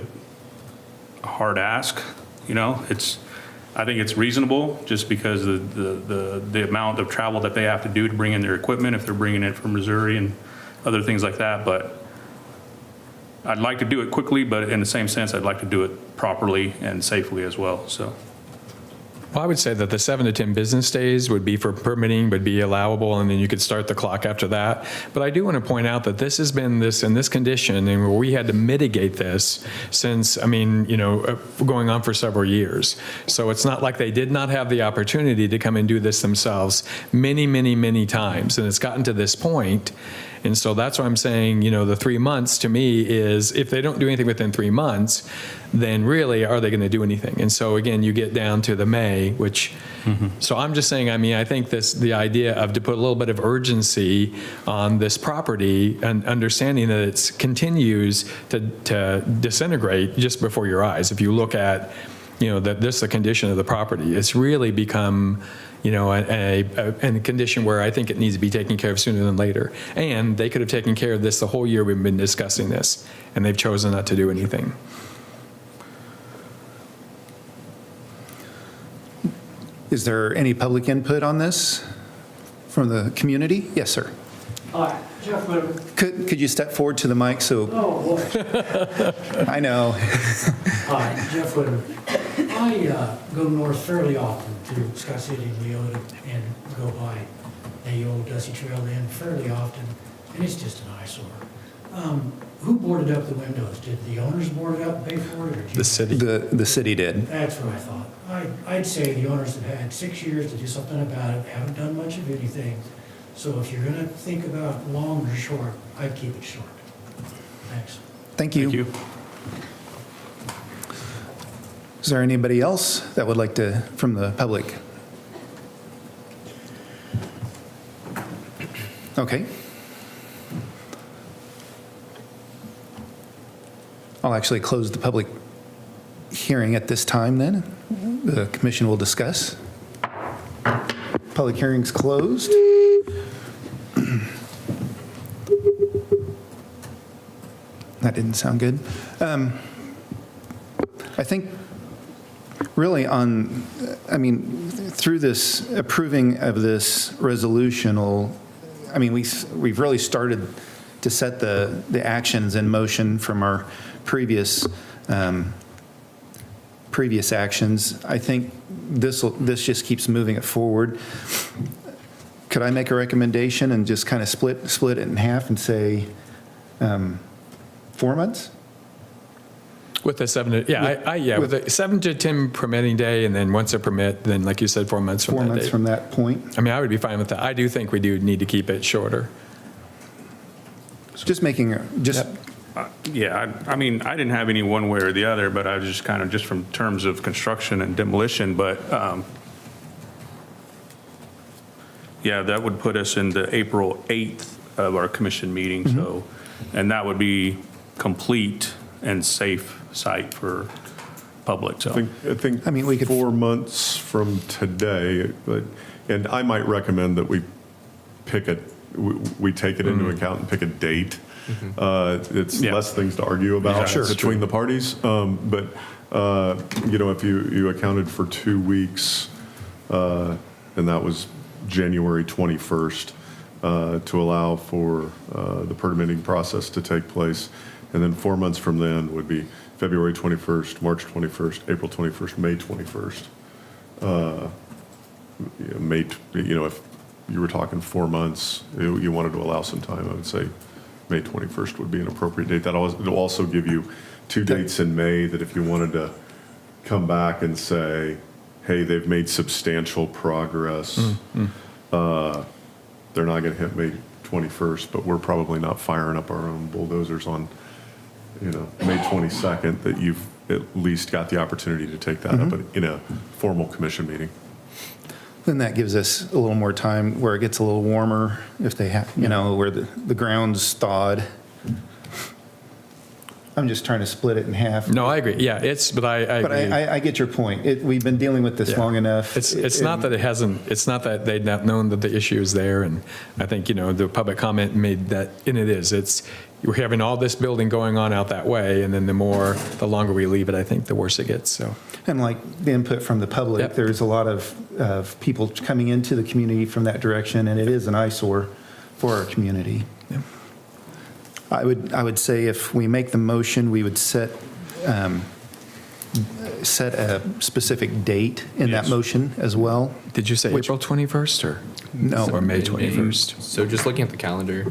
hard ask. I think it's reasonable just because the amount of travel that they have to do to bring in their equipment if they're bringing it from Missouri and other things like that. But I'd like to do it quickly, but in the same sense, I'd like to do it properly and safely as well. So. Well, I would say that the 7 to 10 business days would be for permitting, would be allowable, and then you could start the clock after that. But I do want to point out that this has been in this condition, and where we had to mitigate this since, going on for several years. So it's not like they did not have the opportunity to come and do this themselves many, many, many times, and it's gotten to this point. And so that's why I'm saying, the 3 months to me is, if they don't do anything within 3 months, then really, are they going to do anything? And so again, you get down to the May, which, so I'm just saying, I think the idea of to put a little bit of urgency on this property and understanding that it continues to disintegrate just before your eyes. If you look at, the condition of the property, it's really become, a condition where I think it needs to be taken care of sooner than later. And they could have taken care of this the whole year we've been discussing this, and they've chosen not to do anything. Is there any public input on this from the community? Yes, sir. Hi, Jeff Whitaker. Could you step forward to the mic so? Oh, boy. I know. Hi, Jeff Whitaker. I go north fairly often through Scott City and Leota and go by the old Dusty Trail Inn fairly often, and it's just an eyesore. Who boarded up the windows? Did the owners board it up and pay for it? Or The city. The city did. That's what I thought. I'd say the owners have had 6 years to do something about it, haven't done much of anything. So if you're gonna think about long or short, I'd keep it short. Thanks. Thank you. Thank you. Is there anybody else that would like to, from the public? Okay. I'll actually close the public hearing at this time then. The commission will discuss. Public hearing's closed. That didn't sound good. I think really through this approving of this resolution we've really started to set the actions in motion from our previous actions. I think this just keeps moving it forward. Could I make a recommendation and just kind of split it in half and say 4 months? With the 7 to, with the 7 to 10 permitting day, and then once a permit, then like you said, 4 months from 4 that months date. from that point. I mean, I would be fine with that. I do think we do need to keep it shorter. Just making, just, Yeah, I mean, I didn't have any one way or the other, but I was just kind of, just from terms of construction and demolition, but, yeah, that would put us in the April 8th of our commission meeting, so, and that would be complete and safe site for public, so. I think we could 4 months from today, and I might recommend that we pick we take it into account and pick a date. It's less things to argue about between the parties. But if you accounted for 2 weeks, and that was January 21st, to allow for the permitting process to take place. And then 4 months from then would be February 21st, March 21st, April 21st, May 21st. If you were talking 4 months, you wanted to allow some time, I would say May 21st would be an appropriate date. It'll also give you 2 dates in May that if you wanted to come back and say, hey, they've made substantial progress, they're not going to hit May 21st, but we're probably not firing up our own bulldozers on May 22nd, that you've at least got the opportunity to take that up in a formal commission meeting. then that gives us a little more time where it gets a little warmer, if they have, where the ground's thawed. I'm just trying to split it in half. No, I agree. Yeah, but I agree. But I get your point. We've been dealing with this long enough. It's not that it hasn't, it's not that they've not known that the issue is there. And I think, the public comment made that, and it is, we're having all this building going on out that way. And then the longer we leave it, I think the worse it gets, so. And like the input from the public, there's a lot of people coming into the community from that direction, and it is an eyesore for our community. Yeah. I would say if we make the motion, we would set a specific date in that motion as well. Did you say April 21st or? No. Or May 21st? So just looking at the calendar,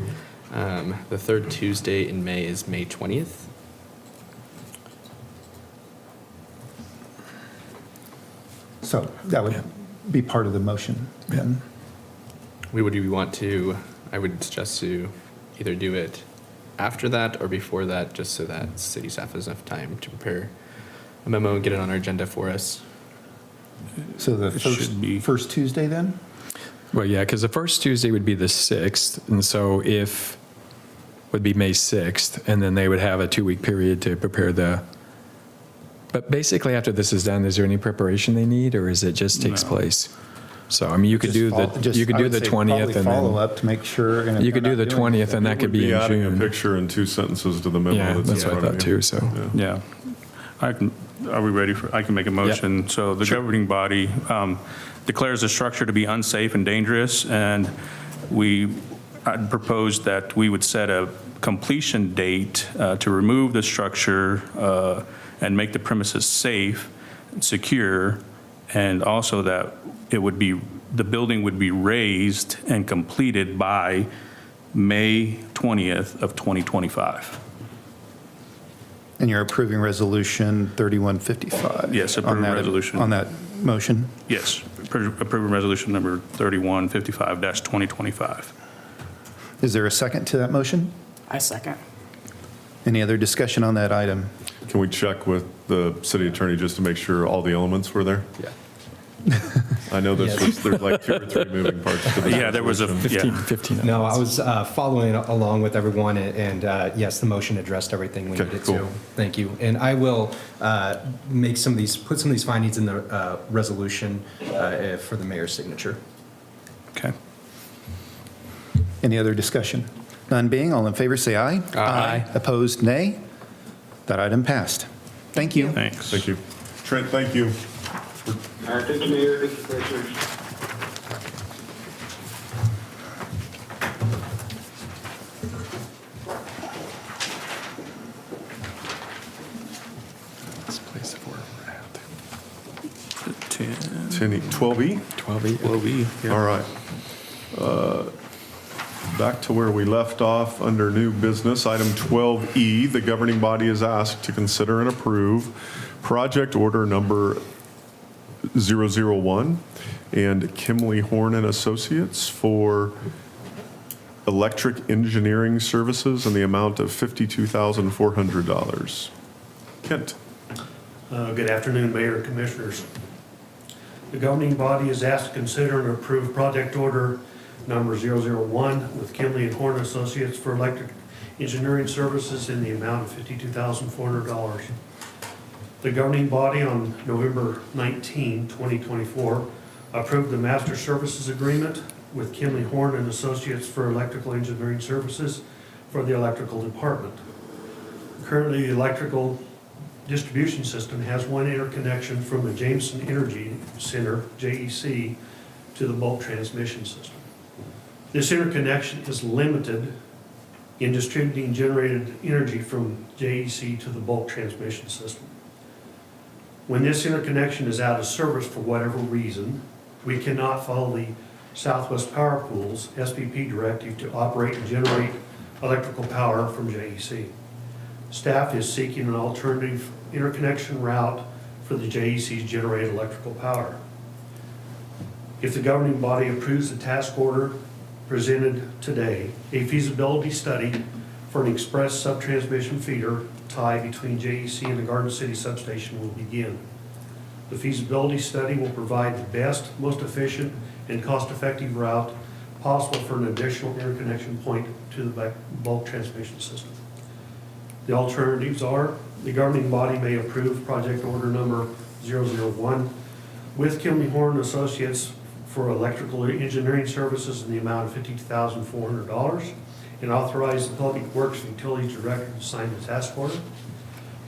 the third Tuesday in May is May 20th. So that would be part of the motion then. I would suggest to either do it after that or before that, just so that city staff has enough time to prepare a memo and get it on our agenda for us. So the first Tuesday then? Well, yeah, because the first Tuesday would be the 6th, and so would be May 6th, and then they would have a 2-week period to prepare but basically after this is done, is there any preparation they need, or is it just takes place? So, I mean, you could do the 20th and follow then, up to make sure. And you could do the 20th and that could be in adding June. a picture and 2 sentences to the memo. Yeah, that's what I thought too, so. Yeah. Are we ready I can make a motion. So the governing body declares the structure to be unsafe and dangerous, and I'd propose that we would set a completion date to remove the structure and make the premises safe and secure, and also that the building would be raised and completed by May 20th of 2025. And you're approving resolution 3155? Yes, approving resolution. On that motion? Yes, approving resolution number 3155-2025. Is there a second to that motion? I second. Any other discussion on that item? Can we check with the city attorney just to make sure all the elements were there? Yeah. I know there's like 2 or 3 moving parts to this. Yeah, there was a, resolution. 15. No, I was following along with everyone, and yes, the motion addressed everything we Okay, needed cool. to. Thank you. And I will put some of these findings in the resolution for the mayor's signature. Okay. Any other discussion? None being, all in favor, say aye. Aye. Opposed, nay. That item passed. Thank you. Thanks. Thank you. Trent, thank you. Thank you, Mayor. Thank you, Commissioners. This place where we're at. 12E? 12E. All right. Back to where we left off under new business, item 12E, the governing body is asked to consider and approve project order number 001 and Kimley Horn and Associates for electric engineering services in the amount of $52,400. Kent. Good afternoon, Mayor and Commissioners. The governing body is asked to consider and approve project order number 001 with Kimley and Horn Associates for electric engineering services in the amount of $52,400. The governing body on November 19, 2024, approved the master services agreement with Kimley Horn and Associates for electrical engineering services for the electrical department. Currently, the electrical distribution system has one interconnection from the Jameson Energy Center, JEC, to the bulk transmission system. This interconnection is limited in distributing generated energy from JEC to the bulk transmission system. When this interconnection is out of service for whatever reason, we cannot follow the Southwest Power Pool's SPP directive to operate and generate electrical power from JEC. Staff is seeking an alternative interconnection route for the JEC's generated electrical power. If the governing body approves the task order presented today, a feasibility study for an express subtransmission feeder tie between JEC and the Garden City substation will begin. The feasibility study will provide the best, most efficient, and cost-effective route possible for an additional interconnection point to the bulk transmission system. The alternatives are the governing body may approve project order number 001 with Kimley Horn Associates for electrical engineering services in the amount of $52,400 and authorize the Public Works and Utilities Director to sign the task order.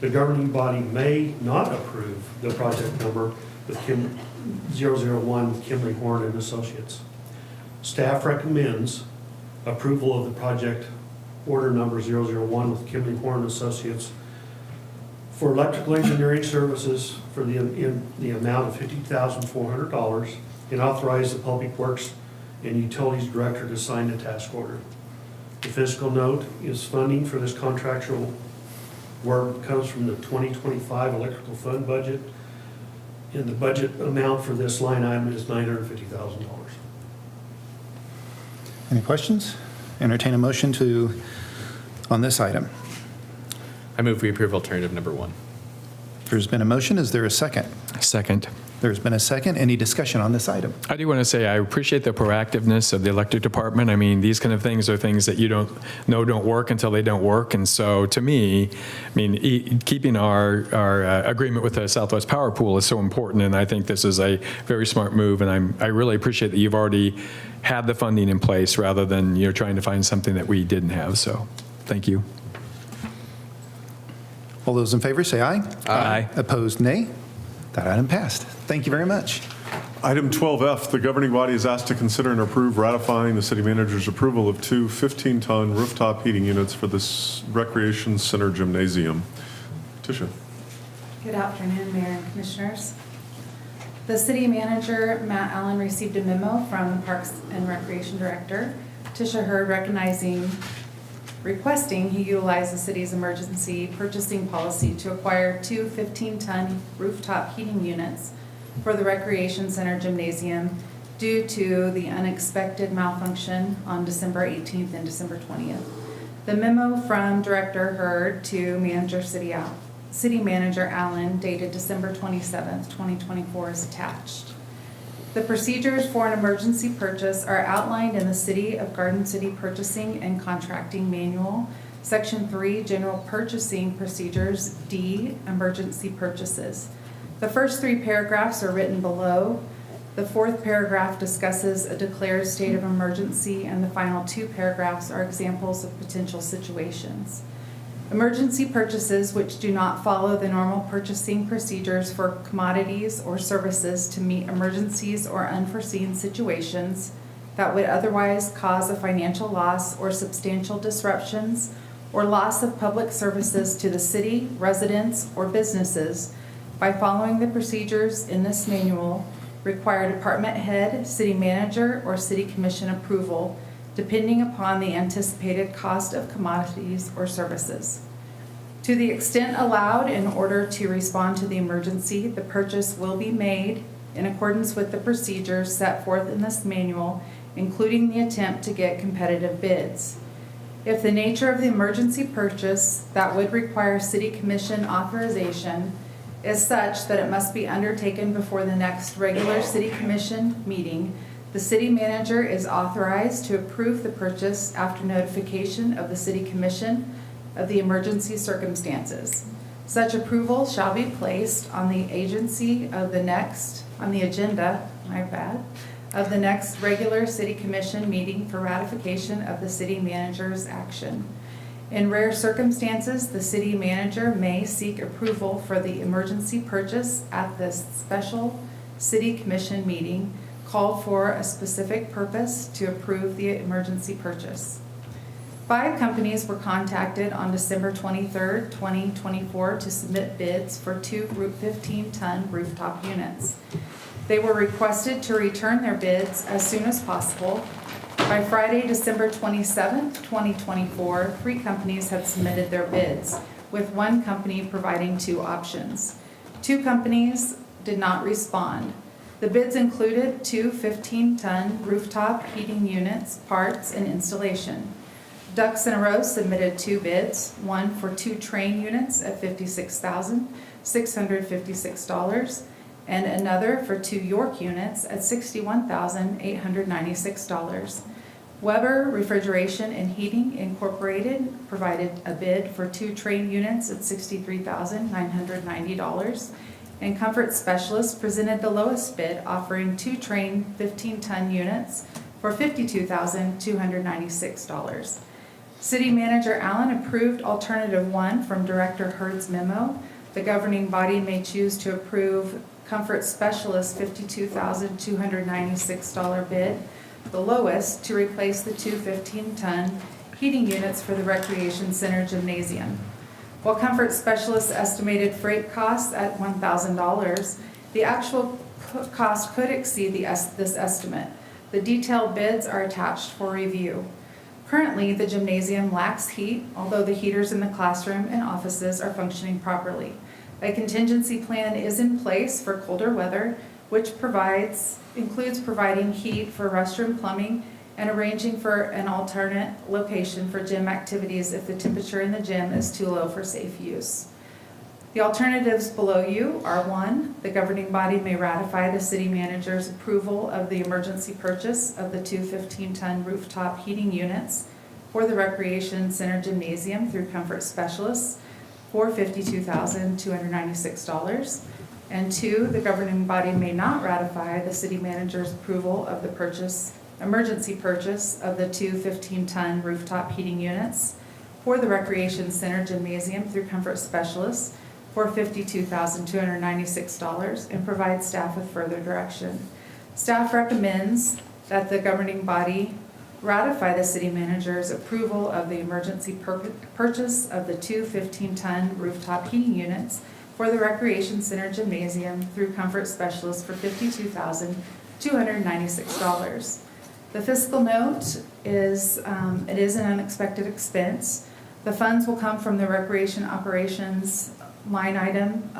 The governing body may not approve the project number with 001 Kimley Horn and Associates. Staff recommends approval of the project order number 001 with Kimley Horn Associates for electrical engineering services for the amount of $50,400 and authorize the Public Works and Utilities Director to sign the task order. The fiscal note is funding for this contractual work comes from the 2025 electrical fund budget, and the budget amount for this line item is $950,000. Any questions? Entertain a motion on this item. I move we approve alternative number 1. There's been a motion. Is there a second? Second. There's been a second. Any discussion on this item? I do want to say I appreciate the proactiveness of the electric department. I mean, these kind of things are things that you don't work until they don't work. And so to me, I mean, keeping our agreement with the Southwest Power Pool is so important. And I think this is a very smart move. And I really appreciate that you've already had the funding in place rather than trying to find something that we didn't have. So thank you. All those in favor say aye. Aye. Opposed, nay. That item passed. Thank you very much. Item 12F, the governing body is asked to consider and approve ratifying the city manager's approval of 2 15-ton rooftop heating units for this Recreation Center gymnasium. Tisha. Good afternoon, Mayor and Commissioners. The city manager, Matt Allen, received a memo from the Parks and Recreation Director, Tisha Hurd, requesting he utilize the city's emergency purchasing policy to acquire 2 15-ton rooftop heating units for the Recreation Center Gymnasium due to the unexpected malfunction on December 18th and December 20th. The memo from Director Hurd to City Manager Allen dated December 27th, 2024 is attached. The procedures for an emergency purchase are outlined in the City of Garden City Purchasing and Contracting Manual, Section 3, General Purchasing Procedures, D, Emergency Purchases. The first 3 paragraphs are written below. The 4th paragraph discusses a declared state of emergency, and the final 2 paragraphs are examples of potential situations. Emergency purchases which do not follow the normal purchasing procedures for commodities or services to meet emergencies or unforeseen situations that would otherwise cause a financial loss or substantial disruptions or loss of public services to the city, residents, or businesses by following the procedures in this manual require department head, city manager, or city commission approval, depending upon the anticipated cost of commodities or services. To the extent allowed in order to respond to the emergency, the purchase will be made in accordance with the procedures set forth in this manual, including the attempt to get competitive bids. If the nature of the emergency purchase that would require city commission authorization is such that it must be undertaken before the next regular city commission meeting, the city manager is authorized to approve the purchase after notification of the city commission of the emergency circumstances. Such approval shall be placed on the agenda of the next regular city commission meeting for ratification of the city manager's action. In rare circumstances, the city manager may seek approval for the emergency purchase at this special city commission meeting called for a specific purpose to approve the emergency purchase. 5 companies were contacted on December 23rd, 2024 to submit bids for 2 15-ton rooftop units. They were requested to return their bids as soon as possible. By Friday, December 27th, 2024, 3 companies had submitted their bids, with 1 company providing 2 options. 2 companies did not respond. The bids included 2 15-ton rooftop heating units, parts, and installation. Ducks in a Row submitted 2 bids, one for 2 train units at $56,656, and another for 2 York units at $61,896. Weber Refrigeration and Heating Incorporated provided a bid for 2 train units at $63,990, and Comfort Specialist presented the lowest bid, offering 2 train 15-ton units for $52,296. City Manager Allen approved alternative 1 from Director Hurd's memo. The governing body may choose to approve Comfort Specialist $52,296 bid, the lowest, to replace the 2 15-ton heating units for the Recreation Center Gymnasium. While Comfort Specialist estimated freight costs at $1,000, the actual cost could exceed this estimate. The detailed bids are attached for review. Currently, the gymnasium lacks heat, although the heaters in the classroom and offices are functioning properly. A contingency plan is in place for colder weather, which includes providing heat for restroom plumbing and arranging for an alternate location for gym activities if the temperature in the gym is too low for safe use. The alternatives below you are: 1, the governing body may ratify the city manager's approval of the emergency purchase of the 2 15-ton rooftop heating units for the Recreation Center Gymnasium through Comfort Specialists for $52,296. And 2, the governing body may not ratify the city manager's approval of the emergency purchase of the 2 15-ton rooftop heating units for the Recreation Center Gymnasium through Comfort Specialists for $52,296 and provide staff with further direction. Staff recommends that the governing body ratify the city manager's approval of the emergency purchase of the 2 15-ton rooftop heating units for the Recreation Center Gymnasium through Comfort Specialists for $52,296. The fiscal note is an unexpected expense. The funds will come from the Recreation Operations line item,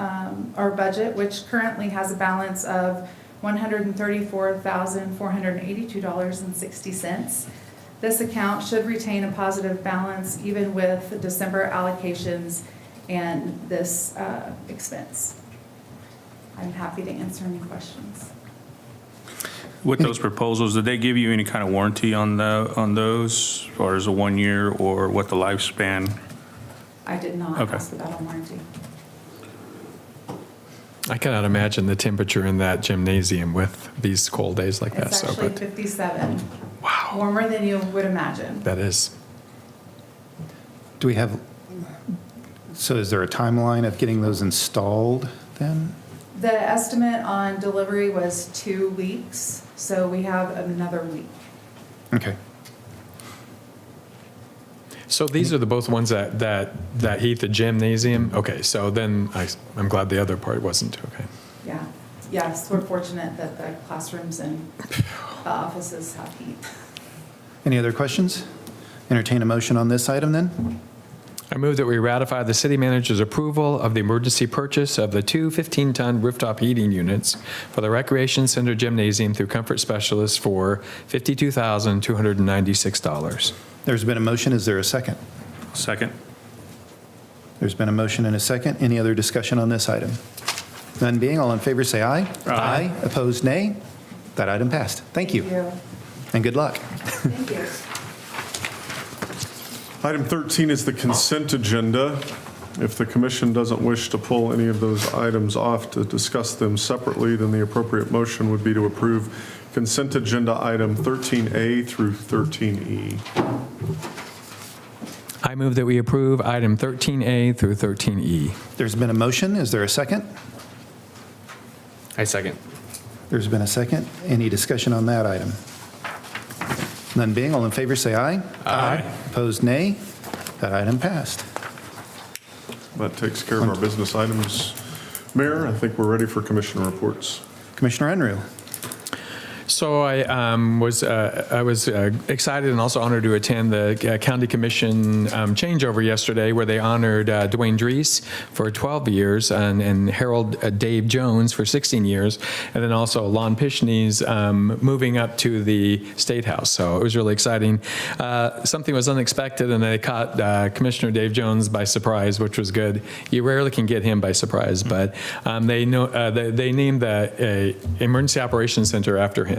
or budget, which currently has a balance of $134,482.60. This account should retain a positive balance even with the December allocations and this expense. I'm happy to answer any questions. With those proposals, did they give you any kind of warranty on those, or is it 1 year, or what the lifespan? I did not Okay. ask about a warranty. I cannot imagine the temperature in that gymnasium with these cold days like that. It's So, actually but 57. wow, Warmer than you would imagine. that is. Do we have, so is there a timeline of getting those installed then? The estimate on delivery was 2 weeks, so we have another week. Okay. So these are the both ones that heat the gymnasium? Okay, so then I'm glad the other part wasn't, okay. Yeah. Yes, we're fortunate that the classrooms and the offices have heat. Any other questions? Entertain a motion on this item then? I move that we ratify the city manager's approval of the emergency purchase of the 2 15-ton rooftop heating units for the Recreation Center Gymnasium through Comfort Specialists for $52,296. There's been a motion. Is there a second? Second. There's been a motion and a second. Any other discussion on this item? None being, all in favor say aye. Aye. Opposed, nay. That item passed. Thank you. Thank you. And good luck. Thank you. Item 13 is the consent agenda. If the commission doesn't wish to pull any of those items off to discuss them separately, then the appropriate motion would be to approve consent agenda item 13A through 13E. I move that we approve item 13A through 13E. There's been a motion. Is there a second? I second. There's been a second. Any discussion on that item? None being, all in favor say aye. Aye. Opposed, nay. That item passed. That takes care of our business items. Mayor, I think we're ready for commissioner reports. Commissioner Unruh. So I was excited and also honored to attend the County Commission changeover yesterday, where they honored Dwayne Drees for 12 years and Harold Dave Jones for 16 years, and then also Lon Pishney's moving up to the State House. So it was really exciting. Something was unexpected, and they caught Commissioner Dave Jones by surprise, which was good. You rarely can get him by surprise, but they named the Emergency Operations Center after him.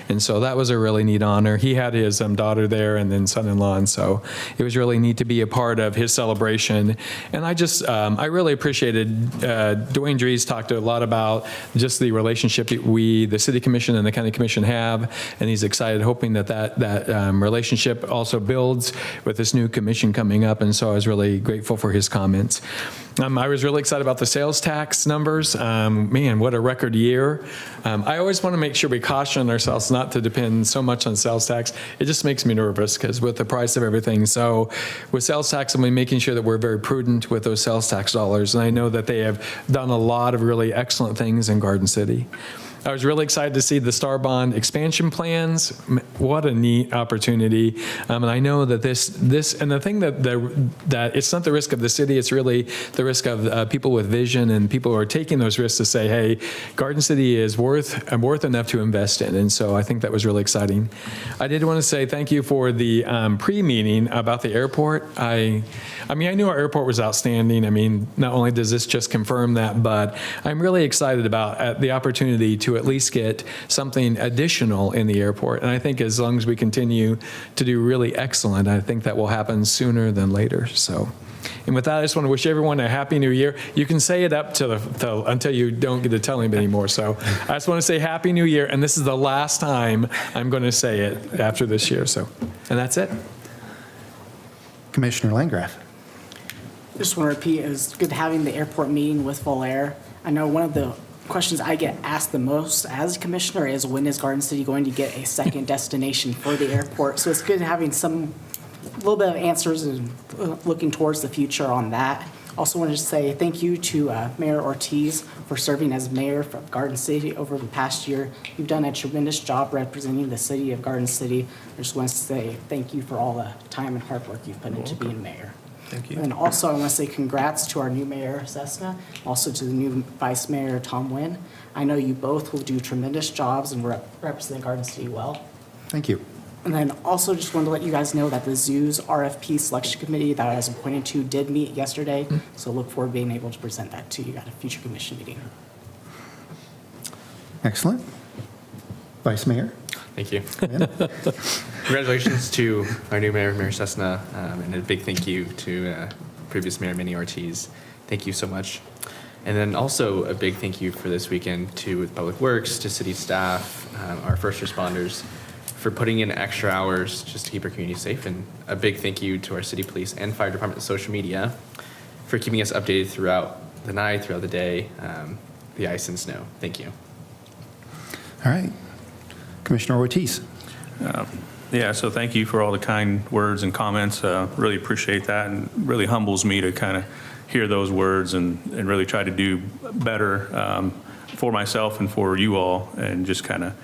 And so that was a really neat honor. He had his daughter there and then son-in-law, and so it was really neat to be a part of his celebration. And I really appreciated, Dwayne Drees talked a lot about just the relationship that the City Commission and the County Commission have, and he's excited, hoping that relationship also builds with this new commission coming up, and so I was really grateful for his comments. I was really excited about the sales tax numbers. Man, what a record year. I always want to make sure we caution ourselves not to depend so much on sales tax. It just makes me nervous because with the price of everything. So with sales tax, I'm making sure that we're very prudent with those sales tax dollars. And I know that they have done a lot of really excellent things in Garden City. I was really excited to see the Star Bond expansion plans. What a neat opportunity. And I know that this and the thing that it's not the risk of the city, it's really the risk of people with vision and people who are taking those risks to say, hey, Garden City is worth enough to invest in. And so I think that was really exciting. I did want to say thank you for the pre-meeting about the airport. I knew our airport was outstanding. I mean, not only does this just confirm that, but I'm really excited about the opportunity to at least get something additional in the airport. And I think as long as we continue to do really excellent, I think that will happen sooner than later. So, and with that, I just want to wish everyone a happy new year. You can say it up until you don't get to tell anybody anymore. So I just want to say happy new year. And this is the last time I'm going to say it after this year. So, and that's it. Commissioner Landgraf. Just want to repeat, it was good having the airport meeting with Volair. I know one of the questions I get asked the most as a commissioner is, when is Garden City going to get a second destination for the airport? So it's good having some little bit of answers and looking towards the future on that. Also wanted to say thank you to Mayor Ortiz for serving as mayor of Garden City over the past year. You've done a tremendous job representing the city of Garden City. I just want to say thank you for all the time and hard work you've put into being mayor. Thank you. And also, I want to say congrats to our new mayor, Cessna, also to the new vice mayor, Nguyen. I know you both will do tremendous jobs and represent Garden City well. Thank you. And then also just wanted to let you guys know that the Zoo's RFP selection committee that I was appointed to did meet yesterday. So look forward to being able to present that to you at a future commission meeting. Excellent. Vice Mayor? Thank you. Congratulations to our new mayor, Mayor Cessna, and a big thank you to previous mayor, Manny Ortiz. Thank you so much. And then also a big thank you for this weekend to Public Works, to city staff, our first responders, for putting in extra hours just to keep our community safe. And a big thank you to our city police and fire department social media for keeping us updated throughout the night, throughout the day, the ice and snow. Thank you. All right. Commissioner Ortiz. Yeah, so thank you for all the kind words and comments. Really appreciate that, and really humbles me to kind of hear those words and really try to do better for myself and for you all, and just kind of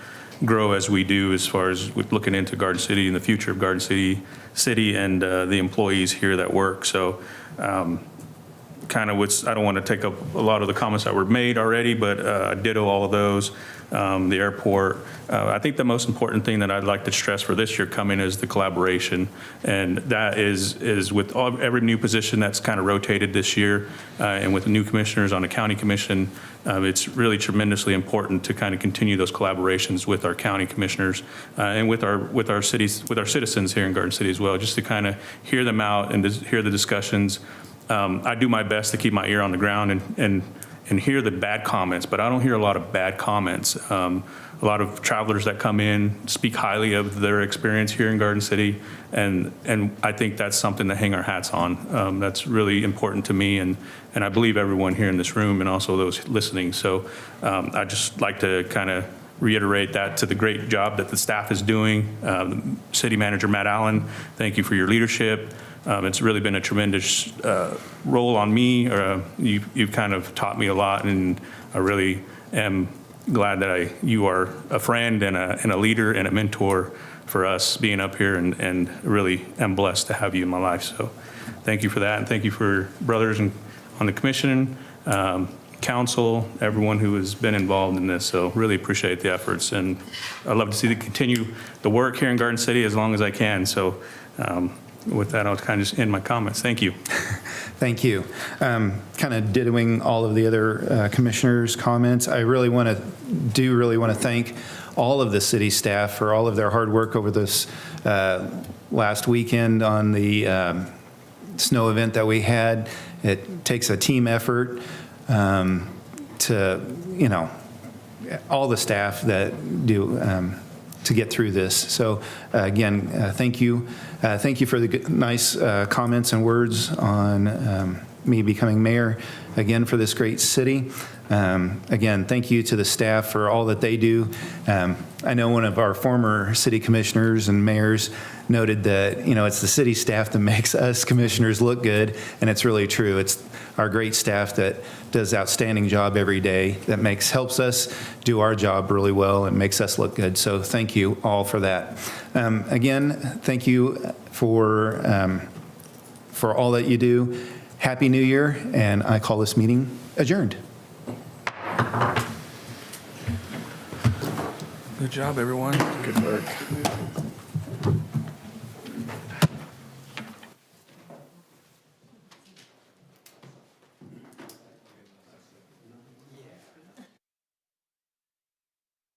grow as we do as far as with looking into Garden City and the future of Garden City and the employees here that work. So kind of I don't want to take up a lot of the comments that were made already, but ditto all of those. The airport. I think the most important thing that I'd like to stress for this year coming is the collaboration, and that is with every new position that's kind of rotated this year, and with the new commissioners on the county commission, it's really tremendously important to kind of continue those collaborations with our county commissioners and with our citizens here in Garden City as well, just to kind of hear them out and to hear the discussions. I do my best to keep my ear on the ground and hear the bad comments, but I don't hear a lot of bad comments. A lot of travelers that come in speak highly of their experience here in Garden City, and I think that's something to hang our hats on. That's really important to me, and I believe everyone here in this room and also those listening. So I'd just like to kind of reiterate that to the great job that the staff is doing. City Manager Matt Allen, thank you for your leadership. It's really been a tremendous role on me. You've kind of taught me a lot, and I really am glad that you are a friend and a leader and a mentor for us being up here, and really am blessed to have you in my life. So thank you for that, and thank you for brothers on the commission, council, everyone who has been involved in this. So really appreciate the efforts, and I'd love to see continue the work here in Garden City as long as I can. So with that, I'll kind of just end my comments. Thank you. Thank you. Kind of dittoing all of the other commissioners' comments, I really want to thank all of the city staff for all of their hard work over this last weekend on the snow event that we had. It takes a team effort to, all the staff that do to get through this. So again, thank you. Thank you for the nice comments and words on me becoming mayor again for this great city. Again, thank you to the staff for all that they do. I know one of our former city commissioners and mayors noted that, it's the city staff that makes us commissioners look good, and it's really true. It's our great staff that does outstanding job every day, that helps us do our job really well and makes us look good. So thank you all for that. Again, thank you for all that you do. Happy New Year, and I call this meeting adjourned. Good job, everyone. Good work.